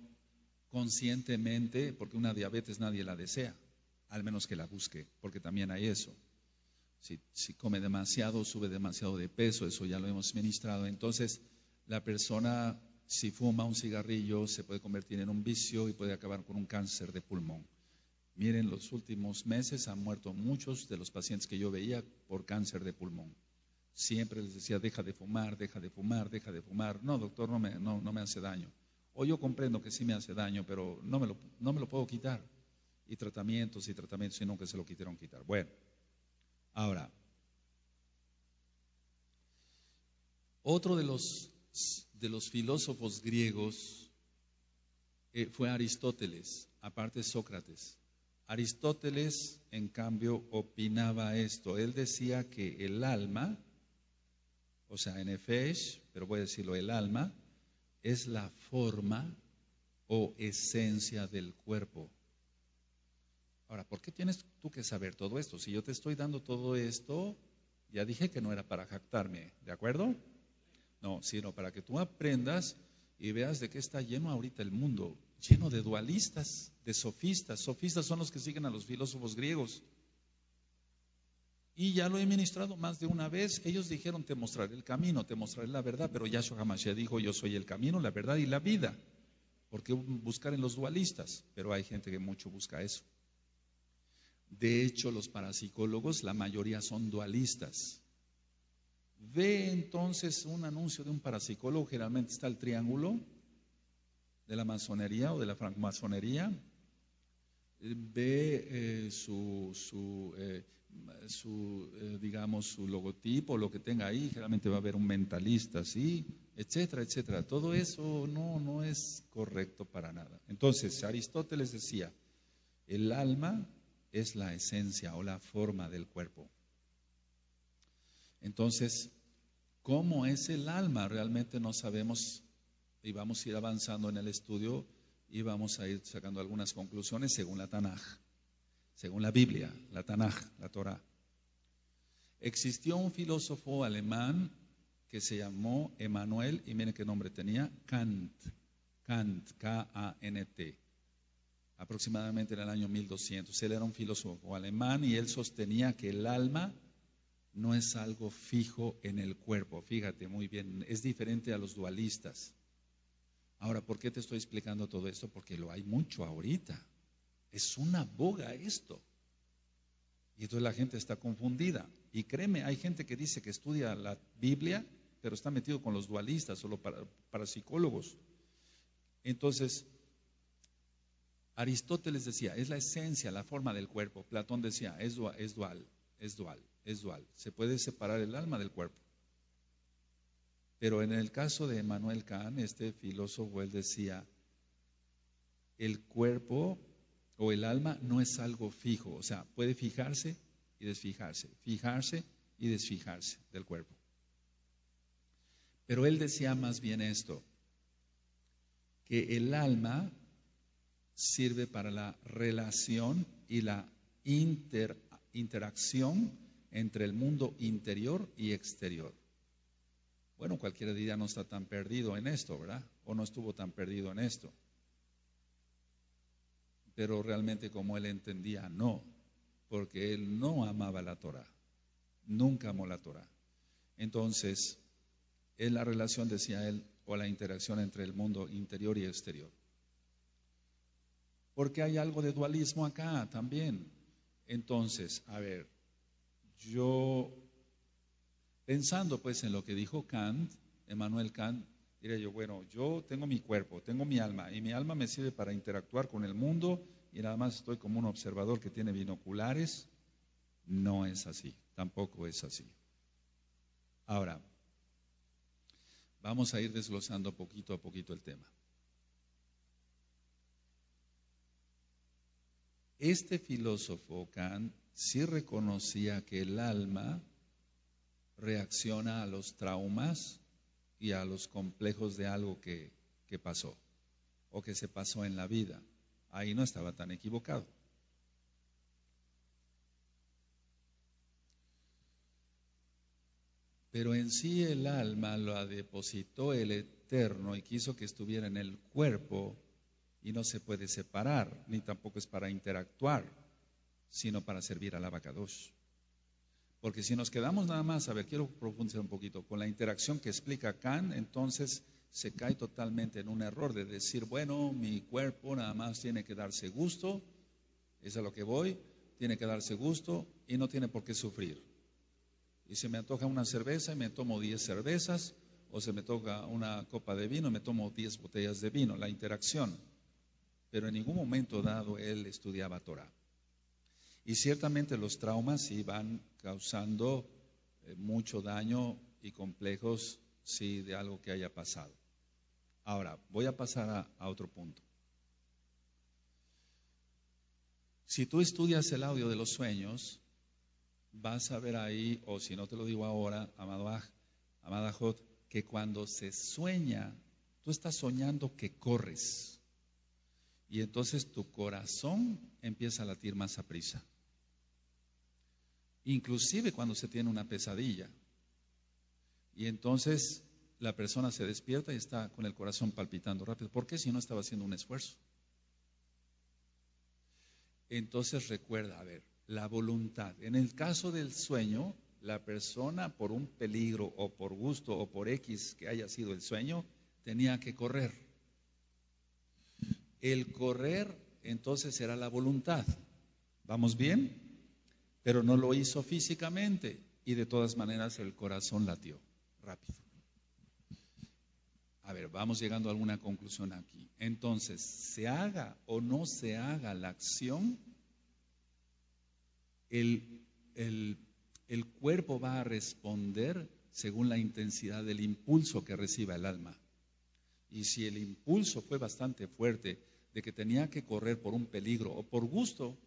conscientemente, porque una diabetes nadie la desea, al menos que la busque, porque también hay eso. Si come demasiado, sube demasiado de peso, eso ya lo hemos ministrado. Entonces, la persona, si fuma un cigarrillo, se puede convertir en un vicio y puede acabar con un cáncer de pulmón. Miren, los últimos meses han muerto muchos de los pacientes que yo veía por cáncer de pulmón. Siempre les decía, deja de fumar, deja de fumar, deja de fumar. No, doctor, no me hace daño. O yo comprendo que sí me hace daño, pero no me lo puedo quitar. Y tratamientos, y nunca se lo quisieron quitar. Bueno, ahora, otro de los filósofos griegos fue Aristóteles, aparte Sócrates. Aristóteles, en cambio, opinaba esto. Él decía que el alma, o sea, nefesh, pero voy a decirlo, el alma, es la forma o esencia del cuerpo. Ahora, ¿por qué tienes tú que saber todo esto? Si yo te estoy dando todo esto, ya dije que no era para jactarme, ¿de acuerdo? No, sino para que tú aprendas y veas de qué está lleno ahorita el mundo, lleno de dualistas, de sofistas. Sofistas son los que siguen a los filósofos griegos. Y ya lo he ministrado más de una vez. Ellos dijeron, te mostraré el camino, te mostraré la verdad, pero Yahshua HaMashiach dijo, yo soy el camino, la verdad y la vida. ¿Por qué buscar en los dualistas? Pero hay gente que mucho busca eso. De hecho, los parapsicólogos, la mayoría son dualistas. Ve entonces un anuncio de un parapsicólogo, generalmente está el triángulo de la masonería o de la francmasonería. Ve digamos, su logotipo, lo que tenga ahí, generalmente va a haber un mentalista, ¿sí? Etcétera, etcétera. Todo eso no es correcto para nada. Entonces, Aristóteles decía, el alma es la esencia o la forma del cuerpo. Entonces, ¿cómo es el alma? Realmente no sabemos y vamos a ir avanzando en el estudio y vamos a ir sacando algunas conclusiones según la Tanaj, según la Biblia, la Tanaj, la Torah. Existió un filósofo alemán que se llamó Emmanuel, y miren qué nombre tenía, Kant, K-A-N-T. Aproximadamente en el año 1200. Él era un filósofo alemán y él sostenía que el alma no es algo fijo en el cuerpo. Fíjate muy bien, es diferente a los dualistas. Ahora, ¿por qué te estoy explicando todo esto? Porque lo hay mucho ahorita. Es una boga esto. Y entonces la gente está confundida. Y créeme, hay gente que dice que estudia la Biblia, pero está metido con los dualistas, solo para psicólogos. Entonces, Aristóteles decía, es la esencia, la forma del cuerpo. Platón decía, es dual. Se puede separar el alma del cuerpo. Pero en el caso de Emmanuel Kant, este filósofo, él decía, el cuerpo o el alma no es algo fijo. O sea, puede fijarse y desfijarse, fijarse y desfijarse del cuerpo. Pero él decía más bien esto, que el alma sirve para la relación y la interacción entre el mundo interior y exterior. Bueno, cualquiera diría no está tan perdido en esto, ¿verdad? O no estuvo tan perdido en esto. Pero realmente como él entendía, no, porque él no amaba la Torah, nunca amó la Torah. Entonces, es la relación, decía él, o la interacción entre el mundo interior y exterior. Porque hay algo de dualismo acá también. Entonces, a ver, yo, pensando pues en lo que dijo Kant, Emmanuel Kant, diré yo, bueno, yo tengo mi cuerpo, tengo mi alma, y mi alma me sirve para interactuar con el mundo, y nada más estoy como un observador que tiene binoculares. No es así, tampoco es así. Ahora, vamos a ir desglosando poquito a poquito el tema. Este filósofo Kant sí reconocía que el alma reacciona a los traumas y a los complejos de algo que pasó o que se pasó en la vida. Ahí no estaba tan equivocado. Pero en sí el alma lo depositó el Eterno y quiso que estuviera en el cuerpo y no se puede separar, ni tampoco es para interactuar, sino para servir al Abacadosh. Porque si nos quedamos nada más, a ver, quiero profundizar un poquito, con la interacción que explica Kant, entonces se cae totalmente en un error de decir, bueno, mi cuerpo nada más tiene que darse gusto, es a lo que voy, tiene que darse gusto y no tiene por qué sufrir. Y se me antoja una cerveza y me tomo 10 cervezas, o se me toca una copa de vino y me tomo 10 botellas de vino, la interacción. Pero en ningún momento dado él estudiaba Torah. Y ciertamente los traumas sí van causando mucho daño y complejos, sí, de algo que haya pasado. Ahora, voy a pasar a otro punto. Si tú estudias el audio de los sueños, vas a ver ahí, o si no te lo digo ahora, amada Jod, que cuando se sueña, tú estás soñando que corres. Y entonces tu corazón empieza a latir más aprisa. Inclusive cuando se tiene una pesadilla. Y entonces la persona se despierta y está con el corazón palpitando rápido. ¿Por qué? Si no estaba haciendo un esfuerzo. Entonces recuerda, a ver, la voluntad. En el caso del sueño, la persona por un peligro o por gusto o por X que haya sido el sueño, tenía que correr. El correr entonces era la voluntad. ¿Vamos bien? Pero no lo hizo físicamente y de todas maneras el corazón latió rápido. A ver, vamos llegando a alguna conclusión aquí. Entonces, se haga o no se haga la acción, el cuerpo va a responder según la intensidad del impulso que reciba el alma. Y si el impulso fue bastante fuerte de que tenía que correr por un peligro o por gusto,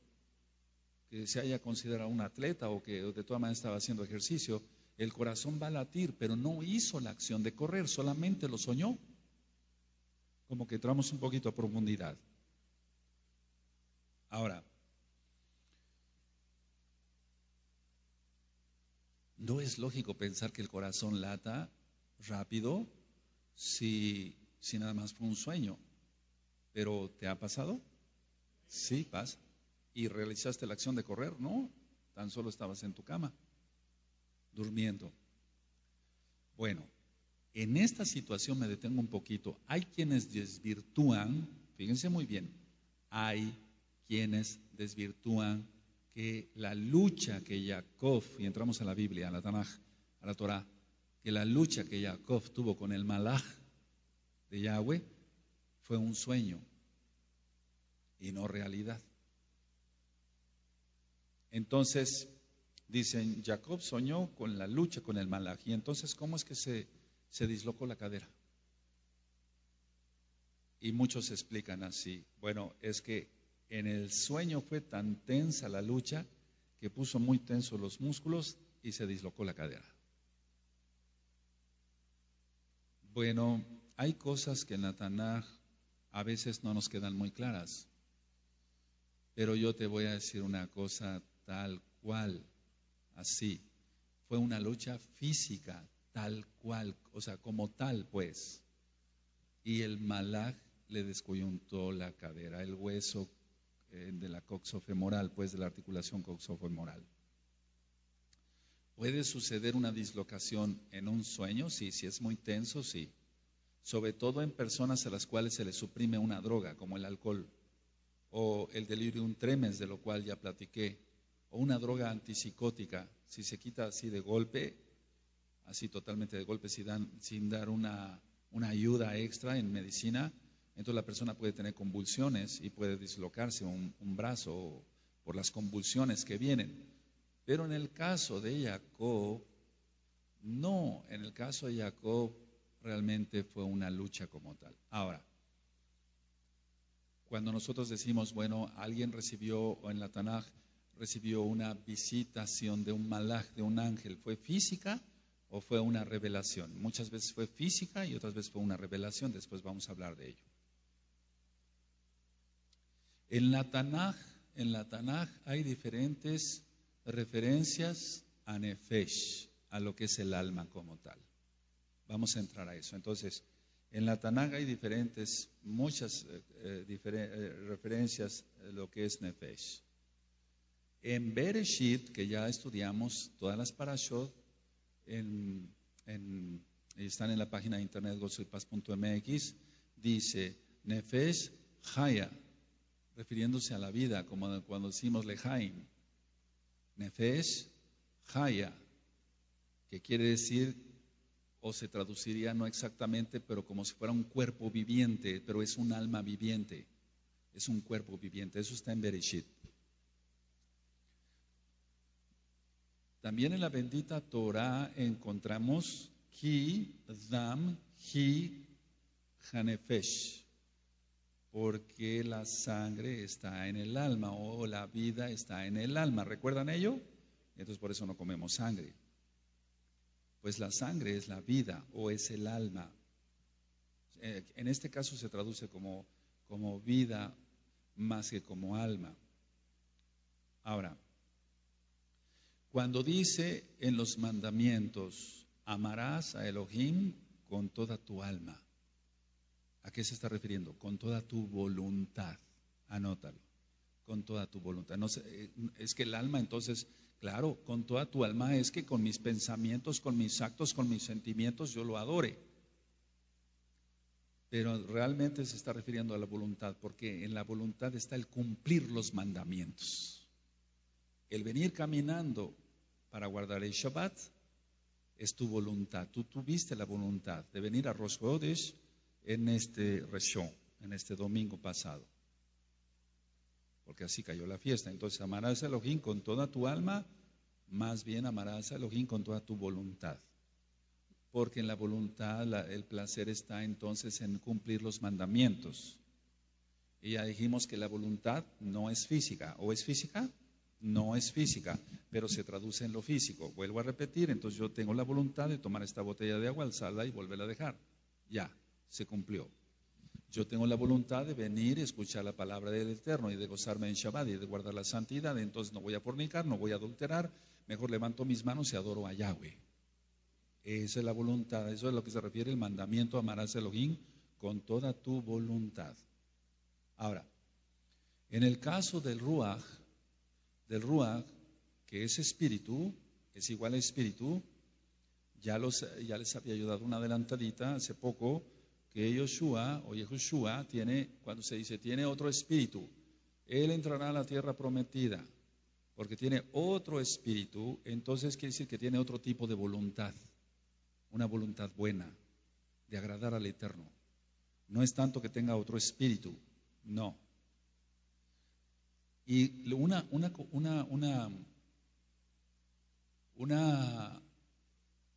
que se haya considerado un atleta o que de todas maneras estaba haciendo ejercicio, el corazón va a latir, pero no hizo la acción de correr, solamente lo soñó. Como que entramos un poquito a profundidad. Ahora, no es lógico pensar que el corazón lata rápido si nada más fue un sueño. ¿Pero te ha pasado? Sí, pasa. ¿Y realizaste la acción de correr? No, tan solo estabas en tu cama, durmiendo. Bueno, en esta situación me detengo un poquito. Hay quienes desvirtúan, fíjense muy bien, hay quienes desvirtúan que la lucha que Jacob, y entramos a la Biblia, a la Tanaj, a la Torah, que la lucha que Jacob tuvo con el Malaj de Yahweh fue un sueño y no realidad. Entonces, dicen, Jacob soñó con la lucha con el Malaj. Y entonces, ¿cómo es que se dislocó la cadera? Y muchos explican así. Bueno, es que en el sueño fue tan tensa la lucha que puso muy tensos los músculos y se dislocó la cadera. Bueno, hay cosas que en la Tanaj a veces no nos quedan muy claras. Pero yo te voy a decir una cosa tal cual, así. Fue una lucha física, tal cual, o sea, como tal, pues. Y el Malaj le descoyuntó la cadera, el hueso de la coxofemoral, pues de la articulación coxofemoral. ¿Puede suceder una dislocación en un sueño? Sí, si es muy tenso, sí. Sobre todo en personas a las cuales se les suprime una droga, como el alcohol, o el delirium tremens, de lo cual ya platiqué, o una droga antipsicótica, si se quita así de golpe, así totalmente de golpe, sin dar una ayuda extra en medicina, entonces la persona puede tener convulsiones y puede dislocarse un brazo por las convulsiones que vienen. Pero en el caso de Jacob, no, en el caso de Jacob realmente fue una lucha como tal. Ahora, cuando nosotros decimos, bueno, alguien recibió, o en la Tanaj, recibió una visitación de un malaj, de un ángel, ¿fue física o fue una revelación? Muchas veces fue física y otras veces fue una revelación, después vamos a hablar de ello. En la Tanaj hay diferentes referencias a Nefesh, a lo que es el alma como tal. Vamos a entrar a eso. Entonces, en la Tanaj hay muchas referencias a lo que es Nefesh. En Bereshit, que ya estudiamos todas las parashot, están en la página de internet gozoypaz.mx, dice Nefesh Haya, refiriéndose a la vida, como cuando decimos Lehaim. Nefesh Haya, que quiere decir, o se traduciría no exactamente, pero como si fuera un cuerpo viviente, pero es un alma viviente, es un cuerpo viviente. Eso está en Bereshit. También en la bendita Torah encontramos Ki Dam Hi Hanefesh, porque la sangre está en el alma, o la vida está en el alma. ¿Recuerdan ello? Entonces por eso no comemos sangre. Pues la sangre es la vida o es el alma. En este caso se traduce como vida más que como alma. Ahora, cuando dice en los mandamientos, amarás a Elohim con toda tu alma, ¿a qué se está refiriendo? Con toda tu voluntad. Anótalo. Con toda tu voluntad. No sé, es que el alma, entonces, claro, con toda tu alma es que con mis pensamientos, con mis actos, con mis sentimientos yo lo adore. Pero realmente se está refiriendo a la voluntad, porque en la voluntad está el cumplir los mandamientos. El venir caminando para guardar el Shabbat es tu voluntad. Tú tuviste la voluntad de venir a Rosh Chodesh en este Reshon, en este domingo pasado, porque así cayó la fiesta. Entonces amarás a Elohim con toda tu alma, más bien amarás a Elohim con toda tu voluntad, porque en la voluntad el placer está entonces en cumplir los mandamientos. Y ya dijimos que la voluntad no es física. ¿O es física? No es física, pero se traduce en lo físico. Vuelvo a repetir, entonces yo tengo la voluntad de tomar esta botella de agua, alzarla y volverla a dejar. Ya, se cumplió. Yo tengo la voluntad de venir y escuchar la palabra del Eterno y de gozarme en Shabbat y de guardar la santidad. Entonces no voy a fornicar, no voy a adulterar, mejor levanto mis manos y adoro a Yahweh. Esa es la voluntad, eso es lo que se refiere el mandamiento, amarás a Elohim con toda tu voluntad. Ahora, en el caso del Ruach, que es espíritu, es igual a espíritu, ya les había ayudado una adelantadita hace poco, que Yehoshua tiene, cuando se dice tiene otro espíritu, él entrará a la tierra prometida, porque tiene otro espíritu, entonces quiere decir que tiene otro tipo de voluntad, una voluntad buena, de agradar al Eterno. No es tanto que tenga otro espíritu, no. Y una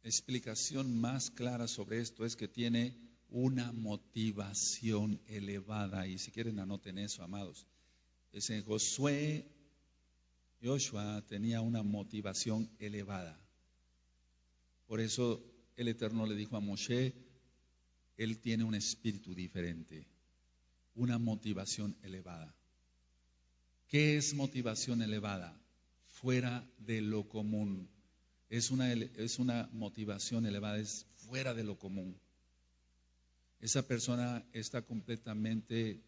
explicación más clara sobre esto es que tiene una motivación elevada. Y si quieren anoten eso, amados. Es en Joshua tenía una motivación elevada. Por eso el Eterno le dijo a Moshe, él tiene un espíritu diferente, una motivación elevada. ¿Qué es motivación elevada? Fuera de lo común. Es una motivación elevada, es fuera de lo común. Esa persona está completamente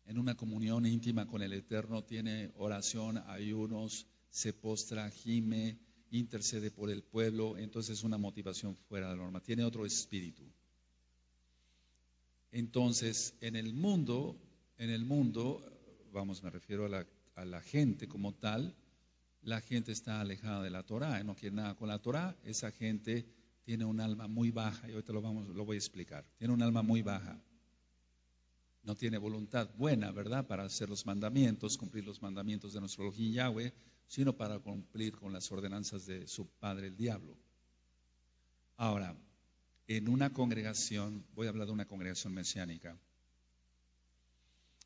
en una comunión íntima con el Eterno, tiene oración, ayunos, se postra, gime, intercede por el pueblo, entonces es una motivación fuera de la norma, tiene otro espíritu. Entonces, en el mundo, me refiero a la gente como tal, la gente está alejada de la Torah, no quiere nada con la Torah, esa gente tiene un alma muy baja, y ahorita lo voy a explicar, tiene un alma muy baja, no tiene voluntad buena, ¿verdad?, para hacer los mandamientos, cumplir los mandamientos de nuestro Elohim Yahweh, sino para cumplir con las ordenanzas de su padre el diablo. Ahora, en una congregación, voy a hablar de una congregación mesiánica,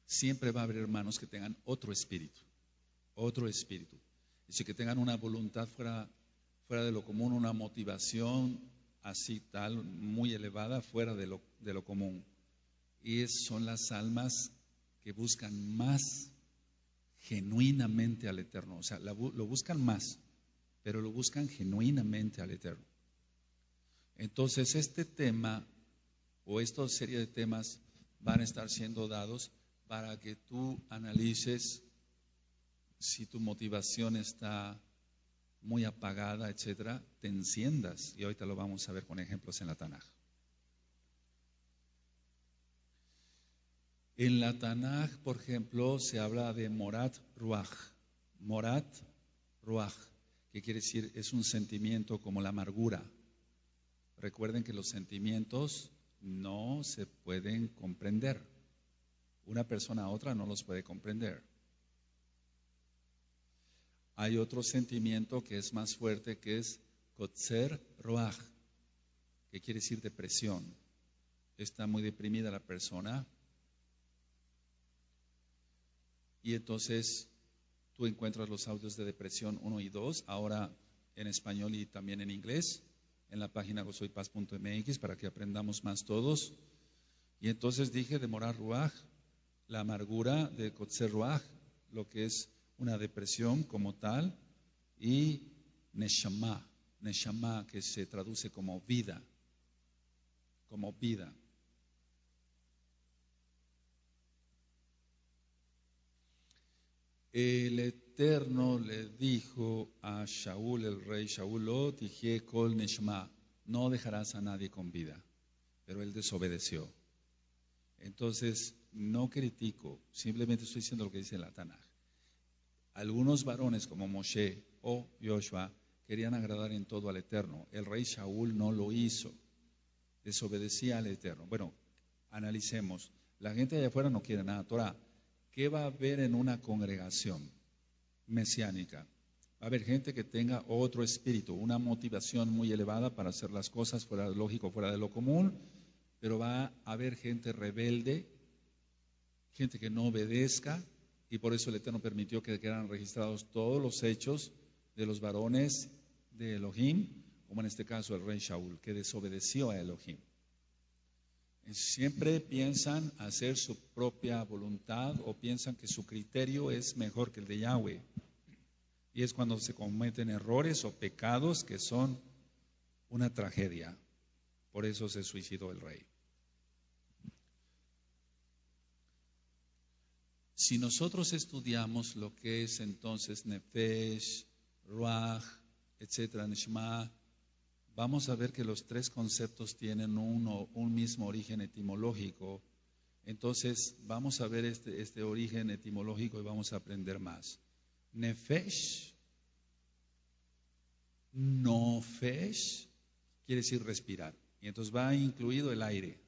siempre va a haber hermanos que tengan otro espíritu, es decir, que tengan una voluntad fuera de lo común, una motivación así tal, muy elevada, fuera de lo común. Y son las almas que buscan más genuinamente al Eterno, o sea, lo buscan más, pero lo buscan genuinamente al Eterno. Entonces este tema o esta serie de temas van a estar siendo dados para que tú analices si tu motivación está muy apagada, etcétera, te enciendas. Y ahorita lo vamos a ver con ejemplos en la Tanaj. En la Tanaj, por ejemplo, se habla de Morat Ruach. Morat Ruach, que quiere decir es un sentimiento como la amargura. Recuerden que los sentimientos no se pueden comprender. Una persona a otra no los puede comprender. Hay otro sentimiento que es más fuerte, que es Kotzer Ruach, que quiere decir depresión. Está muy deprimida la persona y entonces tú encuentras los audios de depresión 1 y 2, ahora en español y también en inglés, en la página gozoypaz.mx para que aprendamos más todos. Y entonces dije de Morat Ruach, la amargura, de Kotzer Ruach, lo que es una depresión como tal, y Neshama, Neshama, que se traduce como vida, como vida. El Eterno le dijo a Shaul, el rey Shaul, Lo tijé kol neshama, no dejarás a nadie con vida, pero él desobedeció. Entonces, no critico, simplemente estoy diciendo lo que dice la Tanaj. Algunos varones como Moshe o Joshua querían agradar en todo al Eterno. El rey Shaul no lo hizo, desobedecía al Eterno. Bueno, analicemos. La gente de afuera no quiere nada Torah. ¿Qué va a haber en una congregación mesiánica? Va a haber gente que tenga otro espíritu, una motivación muy elevada para hacer las cosas fuera de lo lógico, fuera de lo común, pero va a haber gente rebelde, gente que no obedezca, y por eso el Eterno permitió que quedaran registrados todos los hechos de los varones de Elohim, como en este caso el rey Shaul, que desobedeció a Elohim. Siempre piensan hacer su propia voluntad o piensan que su criterio es mejor que el de Yahweh. Y es cuando se cometen errores o pecados que son una tragedia. Por eso se suicidó el rey. Si nosotros estudiamos lo que es entonces Nefesh, Ruach, etcétera, Neshama, vamos a ver que los tres conceptos tienen un mismo origen etimológico. Entonces, vamos a ver este origen etimológico y vamos a aprender más. Nefesh, Nofesh, quiere decir respirar. Y entonces va incluido el aire.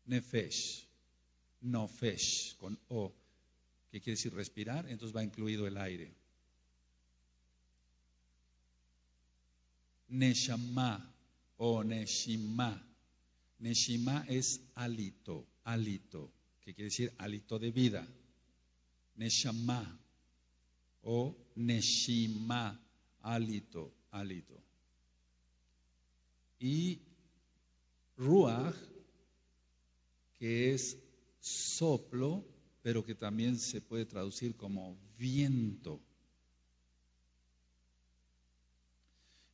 Nefesh, Nofesh, con O, que quiere decir respirar, entonces va incluido el aire. Neshama o Neshima. Neshima es hálito, que quiere decir hálito de vida. Neshama o Neshima, hálito. Y Ruach, que es soplo, pero que también se puede traducir como viento.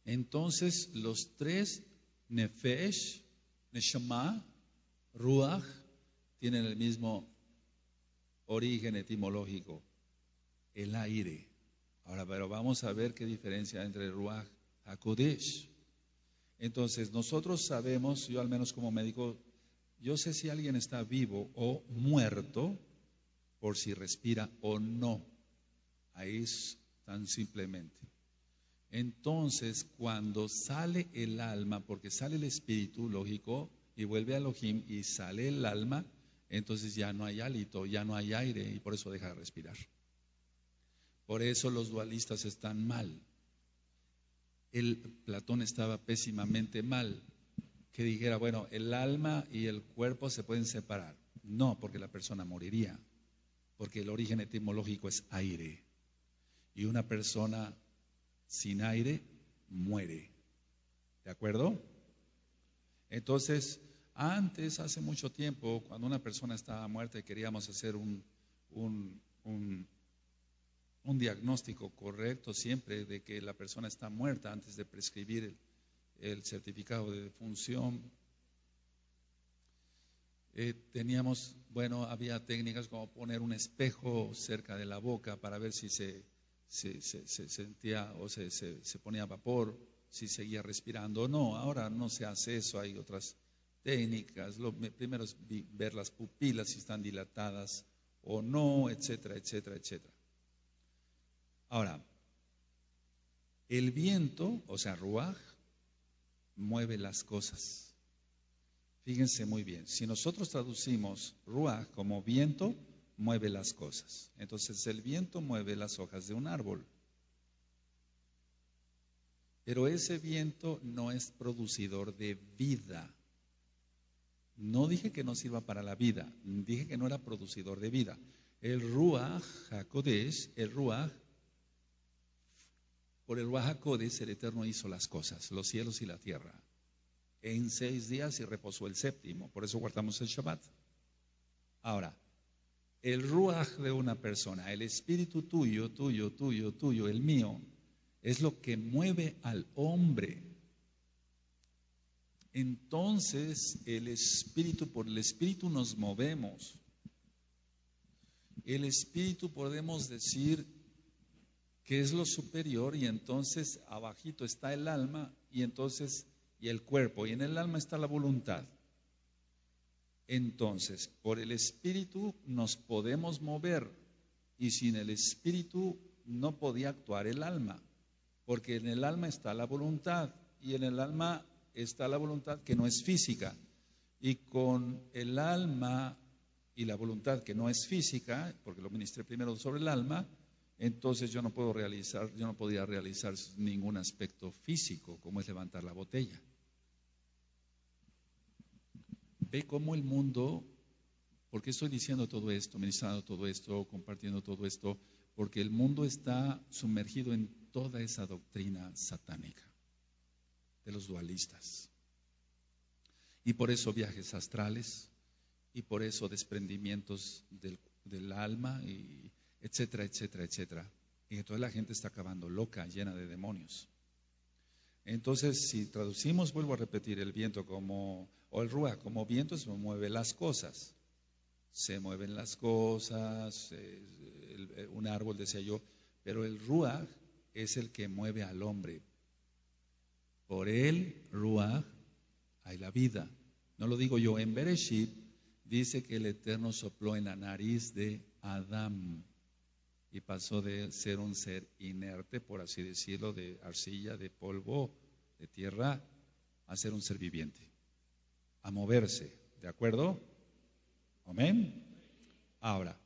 Entonces, los tres, Nefesh, Neshama, Ruach, tienen el mismo origen etimológico, el aire. Ahora, pero vamos a ver qué diferencia entre Ruach y HaKodesh. Entonces, nosotros sabemos, yo al menos como médico, yo sé si alguien está vivo o muerto por si respira o no. Ahí es tan simplemente. Entonces, cuando sale el alma, porque sale el espíritu, lógico, y vuelve a Elohim y sale el alma, entonces ya no hay hálito, ya no hay aire y por eso deja de respirar. Por eso los dualistas están mal. Platón estaba pésimamente mal, que dijera, bueno, el alma y el cuerpo se pueden separar. No, porque la persona moriría, porque el origen etimológico es aire. Y una persona sin aire muere. ¿De acuerdo? Entonces, hace mucho tiempo, cuando una persona estaba muerta y queríamos hacer un diagnóstico correcto siempre de que la persona está muerta antes de prescribir el certificado de defunción, bueno, había técnicas como poner un espejo cerca de la boca para ver si se sentía o se ponía vapor, si seguía respirando o no. Ahora no se hace eso, hay otras técnicas. Primero es ver las pupilas si están dilatadas o no, etcétera, etcétera, etcétera. Ahora, el viento, o sea, ruaj, mueve las cosas. Fíjense muy bien, si nosotros traducimos ruaj como viento, mueve las cosas. Entonces el viento mueve las hojas de un árbol. Pero ese viento no es producidor de vida. No dije que no sirva para la vida, dije que no era producidor de vida. El Ruach HaKodesh, por el Ruach HaKodesh el Eterno hizo las cosas, los cielos y la tierra. En 6 días y reposó el séptimo, por eso guardamos el Shabbat. Ahora, el Ruach de una persona, el espíritu tuyo, el mío, es lo que mueve al hombre. Entonces, por el espíritu nos movemos. El espíritu podemos decir que es lo superior y entonces abajito está el alma y el cuerpo y en el alma está la voluntad. Entonces, por el espíritu nos podemos mover y sin el espíritu no podía actuar el alma, porque en el alma está la voluntad y en el alma está la voluntad que no es física. Y con el alma y la voluntad que no es física, porque lo ministré primero sobre el alma, entonces yo no podía realizar ningún aspecto físico, como es levantar la botella. Ve cómo el mundo, ¿por qué estoy diciendo todo esto, ministrando todo esto, compartiendo todo esto? Porque el mundo está sumergido en toda esa doctrina satánica de los dualistas. Y por eso viajes astrales, y por eso desprendimientos del alma, y etcétera, etcétera, etcétera. Y entonces la gente está acabando loca, llena de demonios. Entonces, si traducimos, vuelvo a repetir, el viento o el ruaj como viento, se mueve las cosas. Se mueven las cosas, un árbol, decía yo, pero el ruaj es el que mueve al hombre. Por él, ruaj, hay la vida. No lo digo yo, en Bereshit dice que el Eterno sopló en la nariz de Adán y pasó de ser un ser inerte, por así decirlo, de arcilla, de polvo, de tierra, a ser un ser viviente, a moverse, ¿de acuerdo? Amén. Ahora,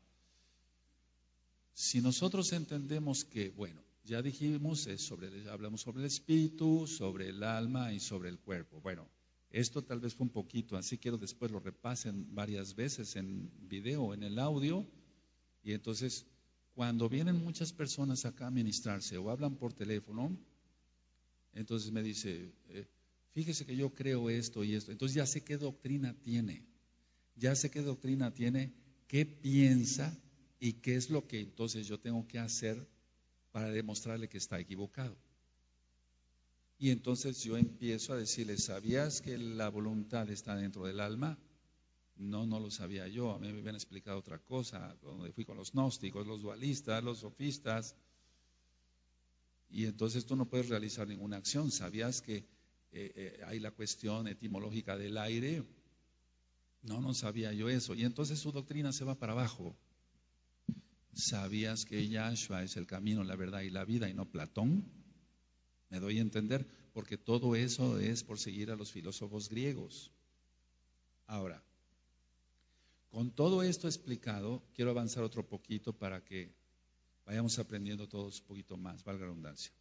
si nosotros entendemos que, bueno, ya dijimos, hablamos sobre el espíritu, sobre el alma y sobre el cuerpo. Bueno, esto tal vez fue un poquito, así quiero después lo repasen varias veces en video, en el audio, y entonces cuando vienen muchas personas acá a ministrarse o hablan por teléfono, entonces me dice, fíjese que yo creo esto y esto, entonces ya sé qué doctrina tiene, qué piensa y qué es lo que entonces yo tengo que hacer para demostrarle que está equivocado. Y entonces yo empiezo a decirle, ¿sabías que la voluntad está dentro del alma? No, no lo sabía yo, a mí me habían explicado otra cosa, donde fui con los gnósticos, los dualistas, los sofistas, y entonces tú no puedes realizar ninguna acción. ¿Sabías que hay la cuestión etimológica del aire? No sabía yo eso, y entonces su doctrina se va para abajo. ¿Sabías que Yahshua es el camino, la verdad y la vida y no Platón? Me doy a entender, porque todo eso es por seguir a los filósofos griegos. Ahora, con todo esto explicado, quiero avanzar otro poquito para que vayamos aprendiendo todos un poquito más, valga la redundancia.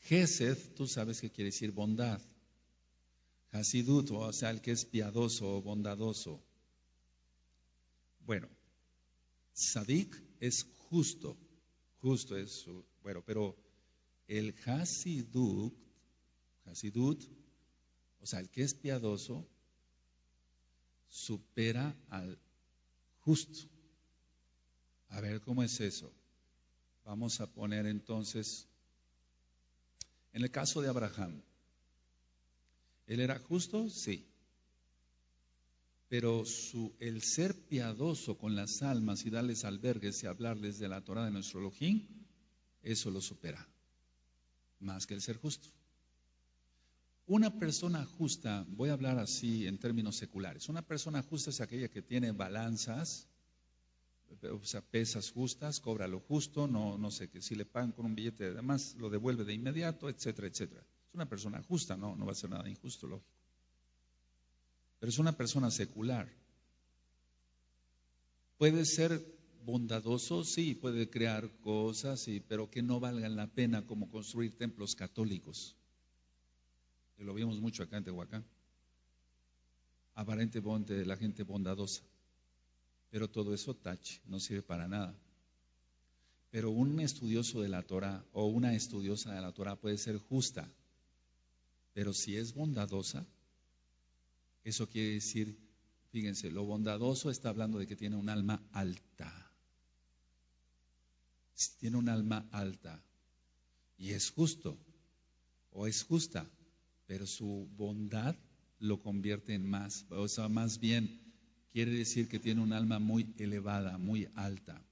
Gesed, tú sabes que quiere decir bondad. Hasidut, o sea, el que es piadoso o bondadoso. Bueno, Sadik es justo es, bueno, pero el Hasidut, o sea, el que es piadoso, supera al justo. A ver, ¿cómo es eso? Vamos a poner entonces, en el caso de Abraham, ¿él era justo? Sí. Pero el ser piadoso con las almas y darles albergues y hablarles de la Torah de nuestro Elohim, eso lo supera, más que el ser justo. Una persona justa, voy a hablar así en términos seculares, una persona justa es aquella que tiene balanzas, o sea, pesas justas, cobra lo justo, no sé, que si le pagan con un billete de más, lo devuelve de inmediato, etcétera, etcétera. Es una persona justa, no va a ser nada injusto, lógico. Pero es una persona secular. Puede ser bondadoso, sí, puede crear cosas, sí, pero que no valgan la pena como construir templos católicos. Que lo vimos mucho acá en Tehuacán. Aparentemente la gente bondadosa. Pero todo eso tache, no sirve para nada. Pero un estudioso de la Torah o una estudiosa de la Torah puede ser justa, pero si es bondadosa, eso quiere decir, fíjense, lo bondadoso está hablando de que tiene un alma alta. Si tiene un alma alta y es justo o es justa, pero su bondad lo convierte en más, o sea, más bien quiere decir que tiene un alma muy elevada, muy alta.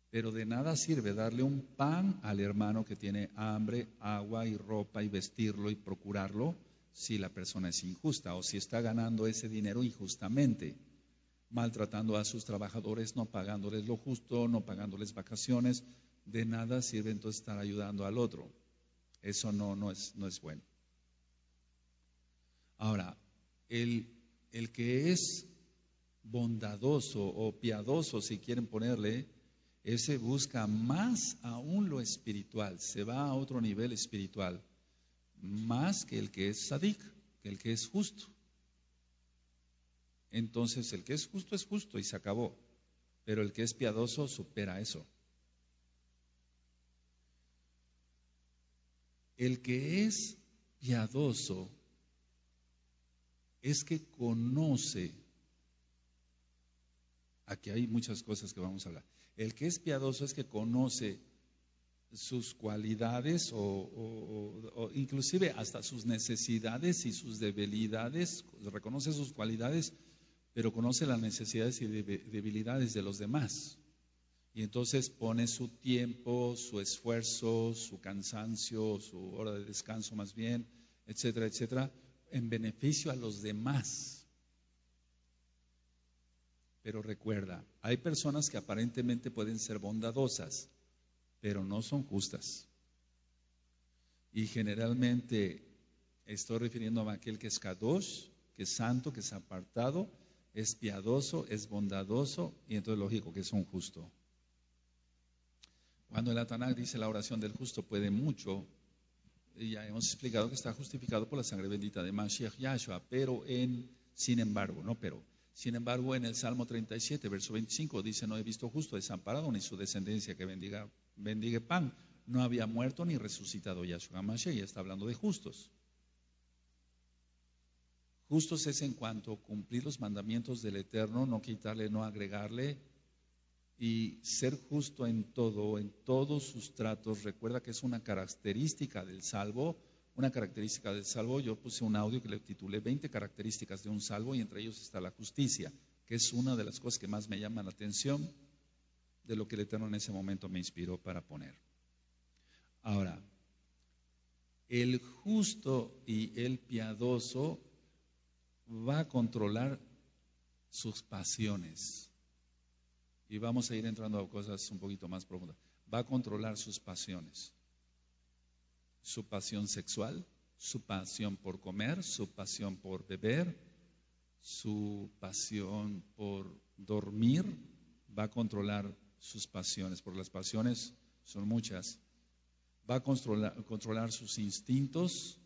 Pero de nada sirve darle un pan al hermano que tiene hambre, agua y ropa y vestirlo y procurarlo si la persona es injusta o si está ganando ese dinero injustamente, maltratando a sus trabajadores, no pagándoles lo justo, no pagándoles vacaciones. De nada sirve entonces estar ayudando al otro. Eso no es bueno. Ahora, el que es bondadoso o piadoso, si quieren ponerle, ese busca más aún lo espiritual, se va a otro nivel espiritual, más que el que es sadik, que el que es justo. Entonces, el que es justo y se acabó, pero el que es piadoso supera eso. El que es piadoso es que conoce, aquí hay muchas cosas que vamos a hablar. El que es piadoso es que conoce sus cualidades o inclusive hasta sus necesidades y sus debilidades, reconoce sus cualidades, pero conoce las necesidades y debilidades de los demás. Y entonces pone su tiempo, su esfuerzo, su cansancio, su hora de descanso más bien, etcétera, etcétera, en beneficio a los demás. Pero recuerda, hay personas que aparentemente pueden ser bondadosas, pero no son justas. Y generalmente estoy refiriendo a aquel que es kadosh, que es santo, que es apartado, es piadoso, es bondadoso, y entonces lógico que es un justo. Cuando el Tanaj dice la oración del justo puede mucho, ya hemos explicado que está justificado por la sangre bendita de Mashiach Yahshua, sin embargo, en el Salmo 37, verso 25, dice, no he visto justo desamparado, ni su descendencia que bendiga pan. No había muerto ni resucitado Yahshua Mashiach, ya está hablando de justos. Justos es en cuanto a cumplir los mandamientos del Eterno, no quitarle, no agregarle, y ser justo en todo, en todos sus tratos. Recuerda que es una característica del salvo. Yo puse un audio que le titulé 20 características de un salvo y entre ellos está la justicia, que es una de las cosas que más me llama la atención de lo que el Eterno en ese momento me inspiró para poner. Ahora, el justo y el piadoso va a controlar sus pasiones. Y vamos a ir entrando a cosas un poquito más profundas. Va a controlar sus pasiones. Su pasión sexual, su pasión por comer, su pasión por beber, su pasión por dormir. Va a controlar sus pasiones, porque las pasiones son muchas. Va a controlar sus instintos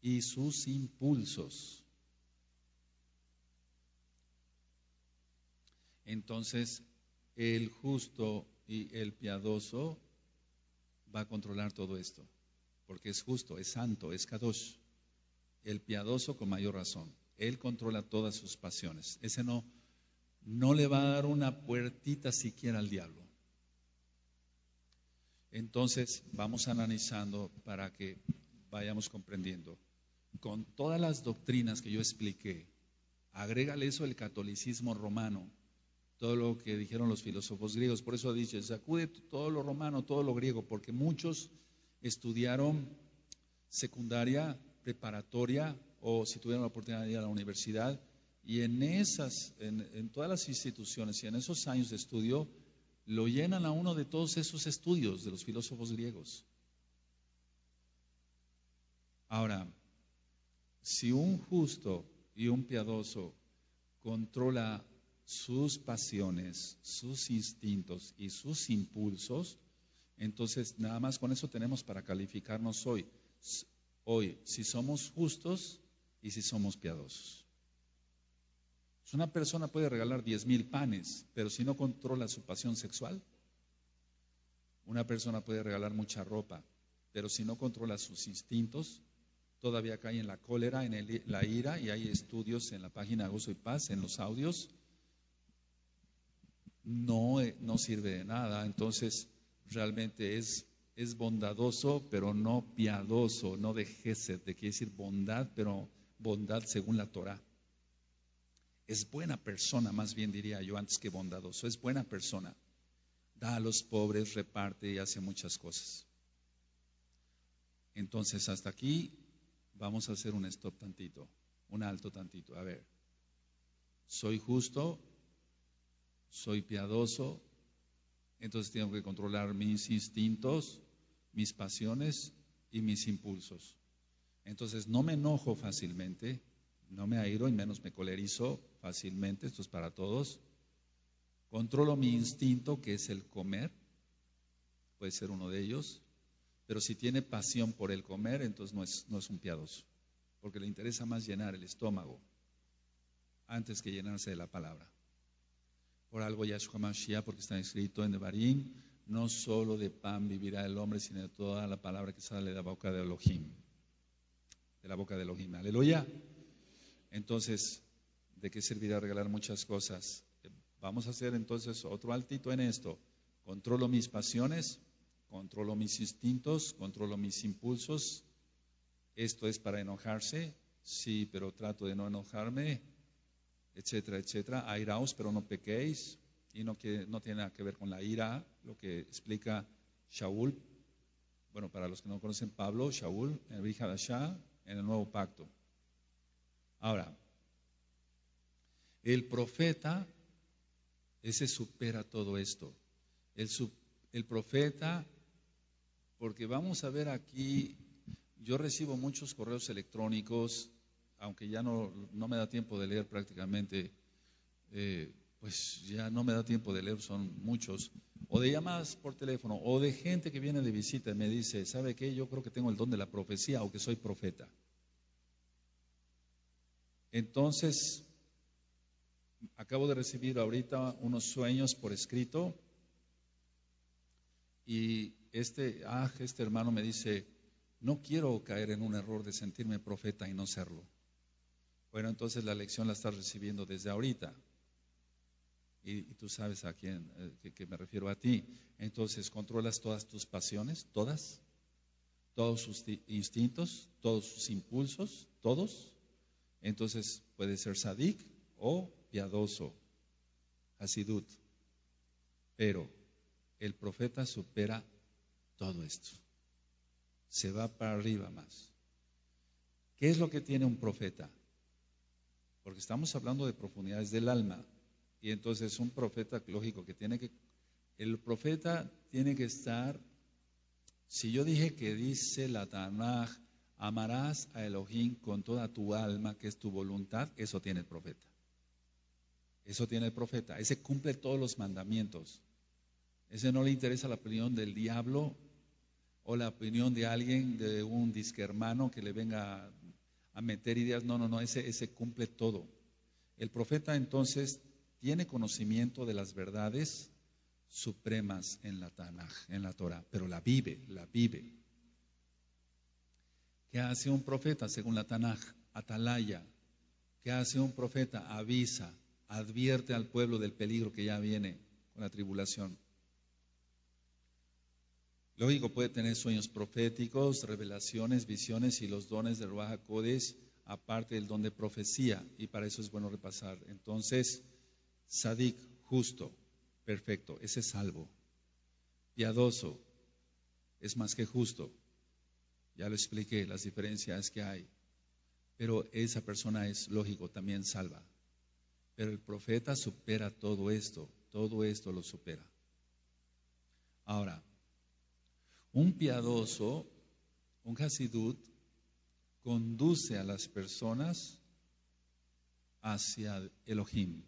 y sus impulsos. Entonces, el justo y el piadoso va a controlar todo esto, porque es justo, es santo, es kadosh. El piadoso con mayor razón, él controla todas sus pasiones. Ese no le va a dar una puertita siquiera al diablo. Entonces, vamos analizando para que vayamos comprendiendo. con todas las doctrinas que yo expliqué, agrégale eso el catolicismo romano, todo lo que dijeron los filósofos griegos. Por eso dice, sacude todo lo romano, todo lo griego, porque muchos estudiaron secundaria, preparatoria, o si tuvieron la oportunidad de ir a la universidad, y en todas las instituciones y en esos años de estudio, lo llenan a uno de todos esos estudios de los filósofos griegos. Ahora, si un justo y un piadoso controla sus pasiones, sus instintos y sus impulsos, entonces nada más con eso tenemos para calificarnos hoy, si somos justos y si somos piadosos. Una persona puede regalar 10,000 panes, pero si no controla su pasión sexual, una persona puede regalar mucha ropa, pero si no controla sus instintos, todavía cae en la cólera, en la ira, y hay estudios en la página Gozo y Paz, en los audios, no sirve de nada. Entonces, realmente es bondadoso, pero no piadoso, no de Gesed, de quiere decir bondad, pero bondad según la Torah. Es buena persona, más bien diría yo, antes que bondadoso. Es buena persona. Da a los pobres, reparte y hace muchas cosas. Entonces, hasta aquí vamos a hacer un stop tantito, un alto tantito. A ver, soy justo, soy piadoso, entonces tengo que controlar mis instintos, mis pasiones y mis impulsos. Entonces, no me enojo fácilmente, no me airo y menos me colerizo fácilmente, esto es para todos. Controlo mi instinto, que es el comer, puede ser uno de ellos, pero si tiene pasión por el comer, entonces no es un piadoso, porque le interesa más llenar el estómago antes que llenarse de la palabra. Por algo Yahshua Mashiach, porque está escrito en Devarim, no solo de pan vivirá el hombre, sino de toda la palabra que sale de la boca de Elohim. De la boca de Elohim, aleluya. Entonces, ¿de qué servirá regalar muchas cosas? Vamos a hacer entonces otro altito en esto. Controlo mis pasiones, controlo mis instintos, controlo mis impulsos. Esto es para enojarse, sí, pero trato de no enojarme, etcétera, etcétera. Airaos, pero no pequéis. Y no tiene nada que ver con la ira, lo que explica Shaul. Bueno, para los que no conocen Pablo, Shaul, en el Brit Hadashah, en el Nuevo Pacto. Ahora, el profeta, ese supera todo esto. El profeta, porque vamos a ver aquí, yo recibo muchos correos electrónicos, aunque ya no me da tiempo de leer prácticamente, pues ya no me da tiempo de leer, son muchos, o de llamadas por teléfono, o de gente que viene de visita y me dice, ¿sabe qué? Yo creo que tengo el don de la profecía o que soy profeta. Entonces, acabo de recibir ahorita unos sueños por escrito y este hermano me dice, no quiero caer en un error de sentirme profeta y no serlo. Bueno, entonces la lección la estás recibiendo desde ahorita. Y tú sabes a quién que me refiero a ti. Entonces, controlas todas tus pasiones, todos sus instintos, todos sus impulsos, todos. Entonces, puede ser sadik o piadoso, hasidut. Pero el profeta supera todo esto. Se va para arriba más. ¿Qué es lo que tiene un profeta? Porque estamos hablando de profundidades del alma. Y entonces un profeta, lógico, el profeta tiene que estar, si yo dije que dice la Tanaj, amarás a Elohim con toda tu alma, que es tu voluntad, eso tiene el profeta. Eso tiene el profeta. Ese cumple todos los mandamientos. Ese no le interesa la opinión del diablo o la opinión de alguien, de un disque hermano que le venga a meter ideas. No, ese cumple todo. El profeta entonces tiene conocimiento de las verdades supremas en la Tanaj, en la Torah, pero la vive. ¿Qué hace un profeta según la Tanaj? Atalaya. ¿Qué hace un profeta? Avisa, advierte al pueblo del peligro que ya viene con la tribulación. Lógico, puede tener sueños proféticos, revelaciones, visiones y los dones de Ruach HaKodesh, aparte del don de profecía, y para eso es bueno repasar. Entonces, Sadik, justo, perfecto, ese es salvo. Piadoso, es más que justo. Ya lo expliqué, las diferencias que hay. Pero esa persona es, lógico, también salva. Pero el profeta supera todo esto lo supera. Ahora, un piadoso, un Hasidut, conduce a las personas hacia Elohim.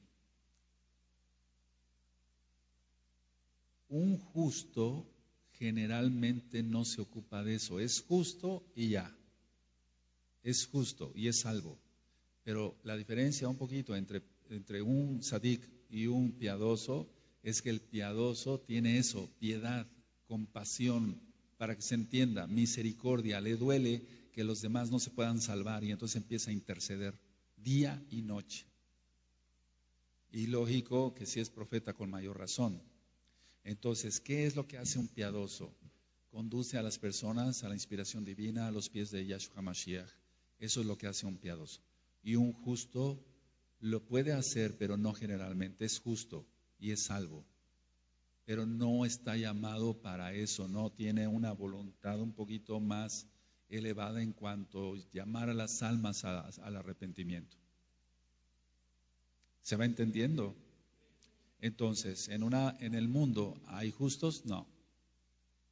Un justo generalmente no se ocupa de eso. Es justo y ya. Es justo y es salvo. Pero la diferencia un poquito entre un sadik y un piadoso es que el piadoso tiene eso, piedad, compasión, para que se entienda, misericordia. Le duele que los demás no se puedan salvar y entonces empieza a interceder día y noche. Y lógico que si es profeta con mayor razón. Entonces, ¿qué es lo que hace un piadoso? Conduce a las personas a la inspiración divina, a los pies de Yahshua Mashiach. Eso es lo que hace un piadoso. Y un justo lo puede hacer, pero no generalmente. Es justo y es salvo. Pero no está llamado para eso, no tiene una voluntad un poquito más elevada en cuanto a llamar a las almas al arrepentimiento. ¿Se va entendiendo? Entonces, ¿en el mundo hay justos? No,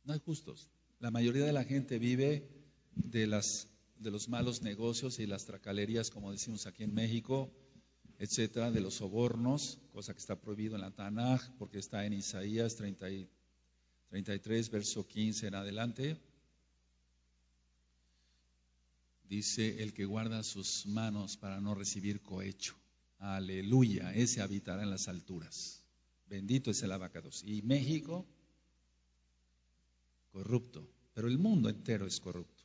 no hay justos. La mayoría de la gente vive de los malos negocios y las tracalerías, como decimos aquí en México, etcétera, de los sobornos, cosa que está prohibido en la Tanaj, porque está en Isaías 33, verso 15 en adelante. Dice, el que guarda sus manos para no recibir cohecho. Aleluya, ese habitará en las alturas. Bendito es el abacados. Y México, corrupto, pero el mundo entero es corrupto.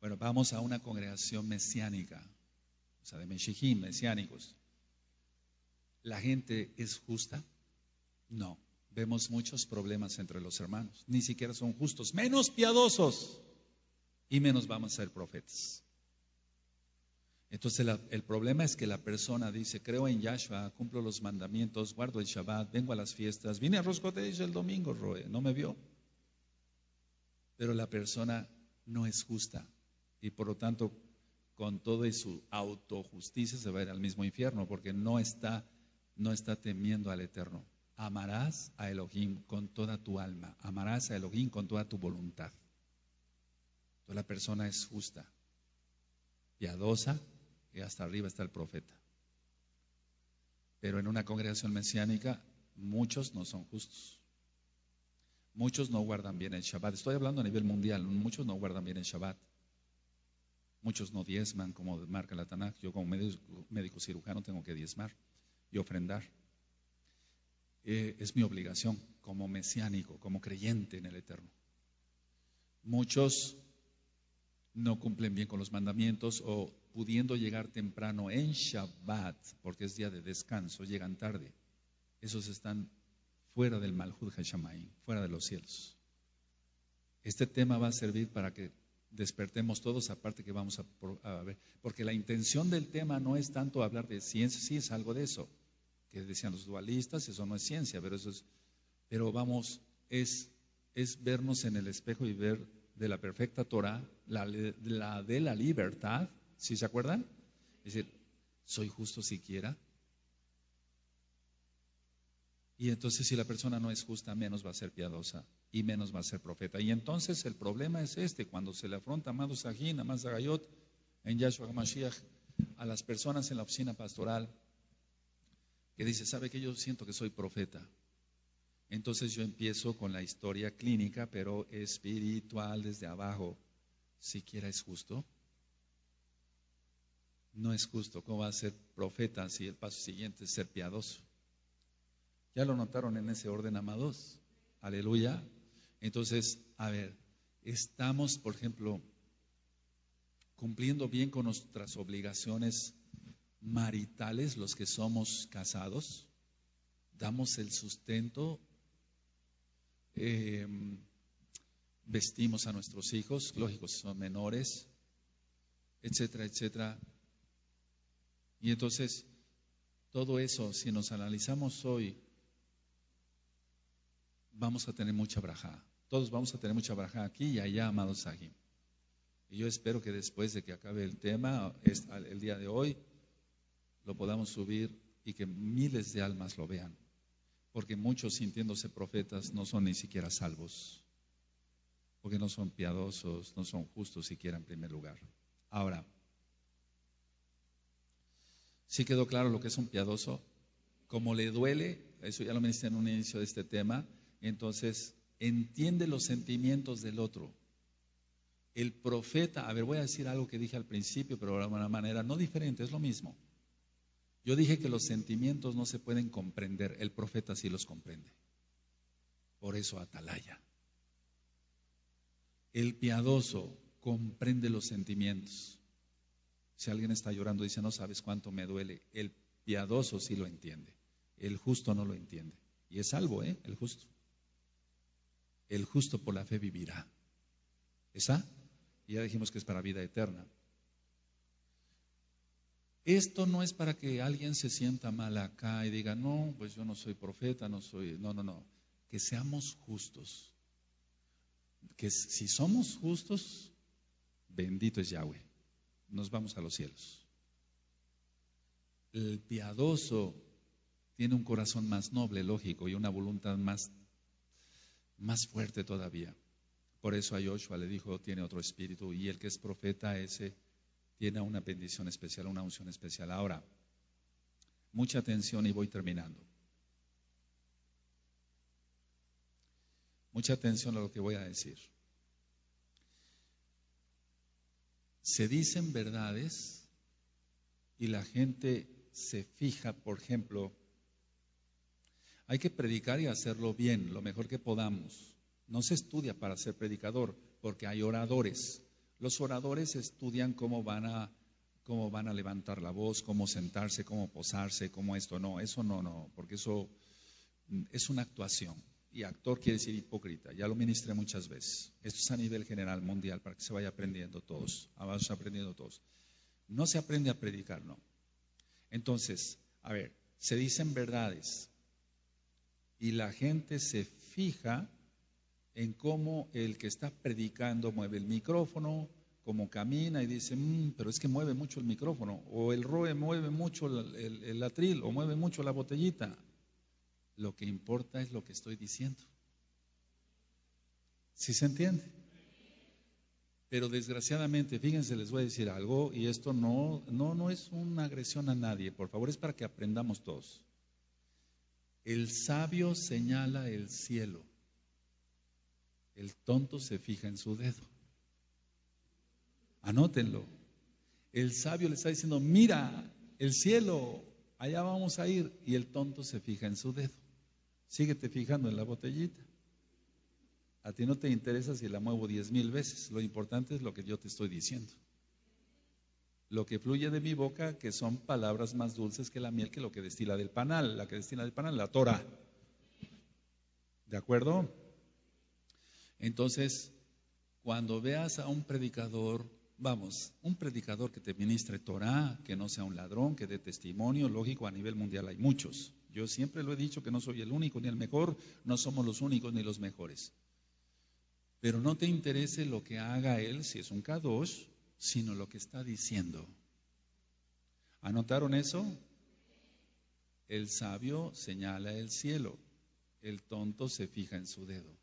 Bueno, vamos a una congregación mesiánica, o sea, de Meshijim, mesiánicos. ¿La gente es justa? No. Vemos muchos problemas entre los hermanos. Ni siquiera son justos, menos piadosos. Y menos vamos a ser profetas. Entonces el problema es que la persona dice, creo en Yahshua, cumplo los mandamientos, guardo el Shabbat, vengo a las fiestas, vine a Rosh Kodesh el domingo, Roe, no me vio. Pero la persona no es justa y por lo tanto con todo y su autojusticia se va a ir al mismo infierno porque no está temiendo al Eterno. Amarás a Elohim con toda tu alma, amarás a Elohim con toda tu voluntad. Entonces la persona es justa, piadosa, y hasta arriba está el profeta. Pero en una congregación mesiánica muchos no son justos. Muchos no guardan bien el Shabbat. Estoy hablando a nivel mundial, muchos no guardan bien el Shabbat. Muchos no diezman, como marca la Tanaj. Yo como médico cirujano tengo que diezmar y ofrendar. Es mi obligación como mesiánico, como creyente en el Eterno. Muchos no cumplen bien con los mandamientos o pudiendo llegar temprano en Shabbat, porque es día de descanso, llegan tarde. Esos están fuera del Malhut Hashamayim, fuera de los cielos. Este tema va a servir para que despertemos todos, aparte que vamos a ver, porque la intención del tema no es tanto hablar de ciencia, sí es algo de eso, que decían los dualistas, eso no es ciencia, pero vamos, es vernos en el espejo y ver de la perfecta Torah, la de la libertad, ¿sí se acuerdan? Es decir, ¿soy justo siquiera? Y entonces si la persona no es justa, menos va a ser piadosa y menos va a ser profeta. Y entonces el problema es cuando se le afronta Amado Sahin, Amad Zagayot, en Yahshua HaMashiach, a las personas en la oficina pastoral, que dice, ¿sabe que yo siento que soy profeta? Entonces yo empiezo con la historia clínica, pero espiritual desde abajo. ¿Siquiera es justo? No es justo. ¿Cómo va a ser profeta si el paso siguiente es ser piadoso? ¿Ya lo notaron en ese orden, amados? Aleluya. Entonces, a ver, estamos, por ejemplo, cumpliendo bien con nuestras obligaciones maritales, los que somos casados. Damos el sustento. vestimos a nuestros hijos, lógico, si son menores, etcétera, etcétera. Y entonces, todo eso, si nos analizamos hoy, vamos a tener mucha braja. Todos vamos a tener mucha braja aquí y allá, amados Sahim. Y yo espero que después de que acabe el tema, el día de hoy, lo podamos subir y que miles de almas lo vean. Porque muchos, sintiéndose profetas, no son ni siquiera salvos. Porque no son piadosos, no son justos siquiera en primer lugar. Ahora, ¿sí quedó claro lo que es un piadoso? Como le duele, eso ya lo mencioné en un inicio de este tema, entonces entiende los sentimientos del otro. El profeta, a ver, voy a decir algo que dije al principio, pero de una manera no diferente, es lo mismo. Yo dije que los sentimientos no se pueden comprender, el profeta sí los comprende. Por eso atalaya. El piadoso comprende los sentimientos. Si alguien está llorando, dice, no sabes cuánto me duele. El piadoso sí lo entiende. El justo no lo entiende. Y es salvo, el justo. El justo por la fe vivirá. ¿Esa? Y ya dijimos que es para vida eterna. Esto no es para que alguien se sienta mal acá y diga, no, pues yo no soy profeta, no soy... No. Que seamos justos. Que si somos justos, bendito es Yahweh. Nos vamos a los cielos. El piadoso tiene un corazón más noble, lógico, y una voluntad más fuerte todavía. Por eso a Joshua le dijo, tiene otro espíritu, y el que es profeta, ese tiene una bendición especial, una unción especial. Ahora, mucha atención y voy terminando. Mucha atención a lo que voy a decir. Se dicen verdades y la gente se fija, por ejemplo, hay que predicar y hacerlo bien, lo mejor que podamos. No se estudia para ser predicador, porque hay oradores. Los oradores estudian cómo van a levantar la voz, cómo sentarse, cómo posarse, cómo esto. No, eso no, porque eso es una actuación. Y actor quiere decir hipócrita, ya lo ministré muchas veces. Esto es a nivel general, mundial, para que se vaya aprendiendo todos. Vamos aprendiendo todos. No se aprende a predicar, no. Entonces, a ver, se dicen verdades y la gente se fija en cómo el que está predicando mueve el micrófono, cómo camina y dice, pero es que mueve mucho el micrófono, o el roe mueve mucho el atril, o mueve mucho la botellita. Lo que importa es lo que estoy diciendo. ¿Sí se entiende? Pero desgraciadamente, fíjense, les voy a decir algo, y esto no es una agresión a nadie, por favor, es para que aprendamos todos. El sabio señala el cielo, el tonto se fija en su dedo. Anótenlo. El sabio le está diciendo, mira, el cielo, allá vamos a ir, y el tonto se fija en su dedo. Síguete fijando en la botellita. A ti no te interesa si la muevo 10,000 veces. Lo importante es lo que yo te estoy diciendo. Lo que fluye de mi boca, que son palabras más dulces que la miel, que lo que destila del panal. La que destila del panal, la Torah. ¿De acuerdo? Entonces, cuando veas a un predicador, un predicador que te ministre Torah, que no sea un ladrón, que dé testimonio, lógico, a nivel mundial hay muchos. Yo siempre lo he dicho que no soy el único ni el mejor, no somos los únicos ni los mejores. Pero no te interese lo que haga él, si es un kadosh, sino lo que está diciendo. ¿Anotaron eso? El sabio señala el cielo, el tonto se fija en su dedo.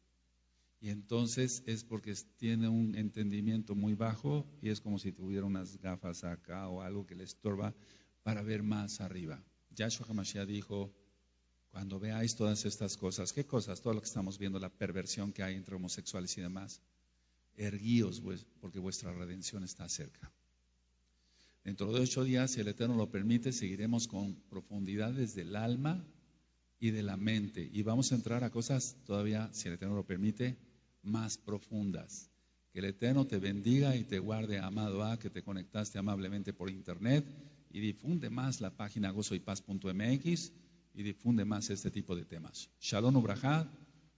Y entonces es porque tiene un entendimiento muy bajo y es como si tuviera unas gafas acá o algo que le estorba para ver más arriba. Yahshua HaMashiach dijo, cuando veáis todas estas cosas, ¿qué cosas? Todo lo que estamos viendo, la perversión que hay entre homosexuales y demás, erguíos, porque vuestra redención está cerca. Dentro de 8 días, si el Eterno lo permite, seguiremos con profundidades del alma y de la mente. Y vamos a entrar a cosas todavía, si el Eterno lo permite, más profundas. Que el Eterno te bendiga y te guarde, amado que te conectaste amablemente por internet y difunde más la página gozoypaz.mx y difunde más este tipo de temas. Shalom Ubrajá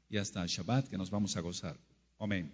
y hasta Shabbat, que nos vamos a gozar. Amén.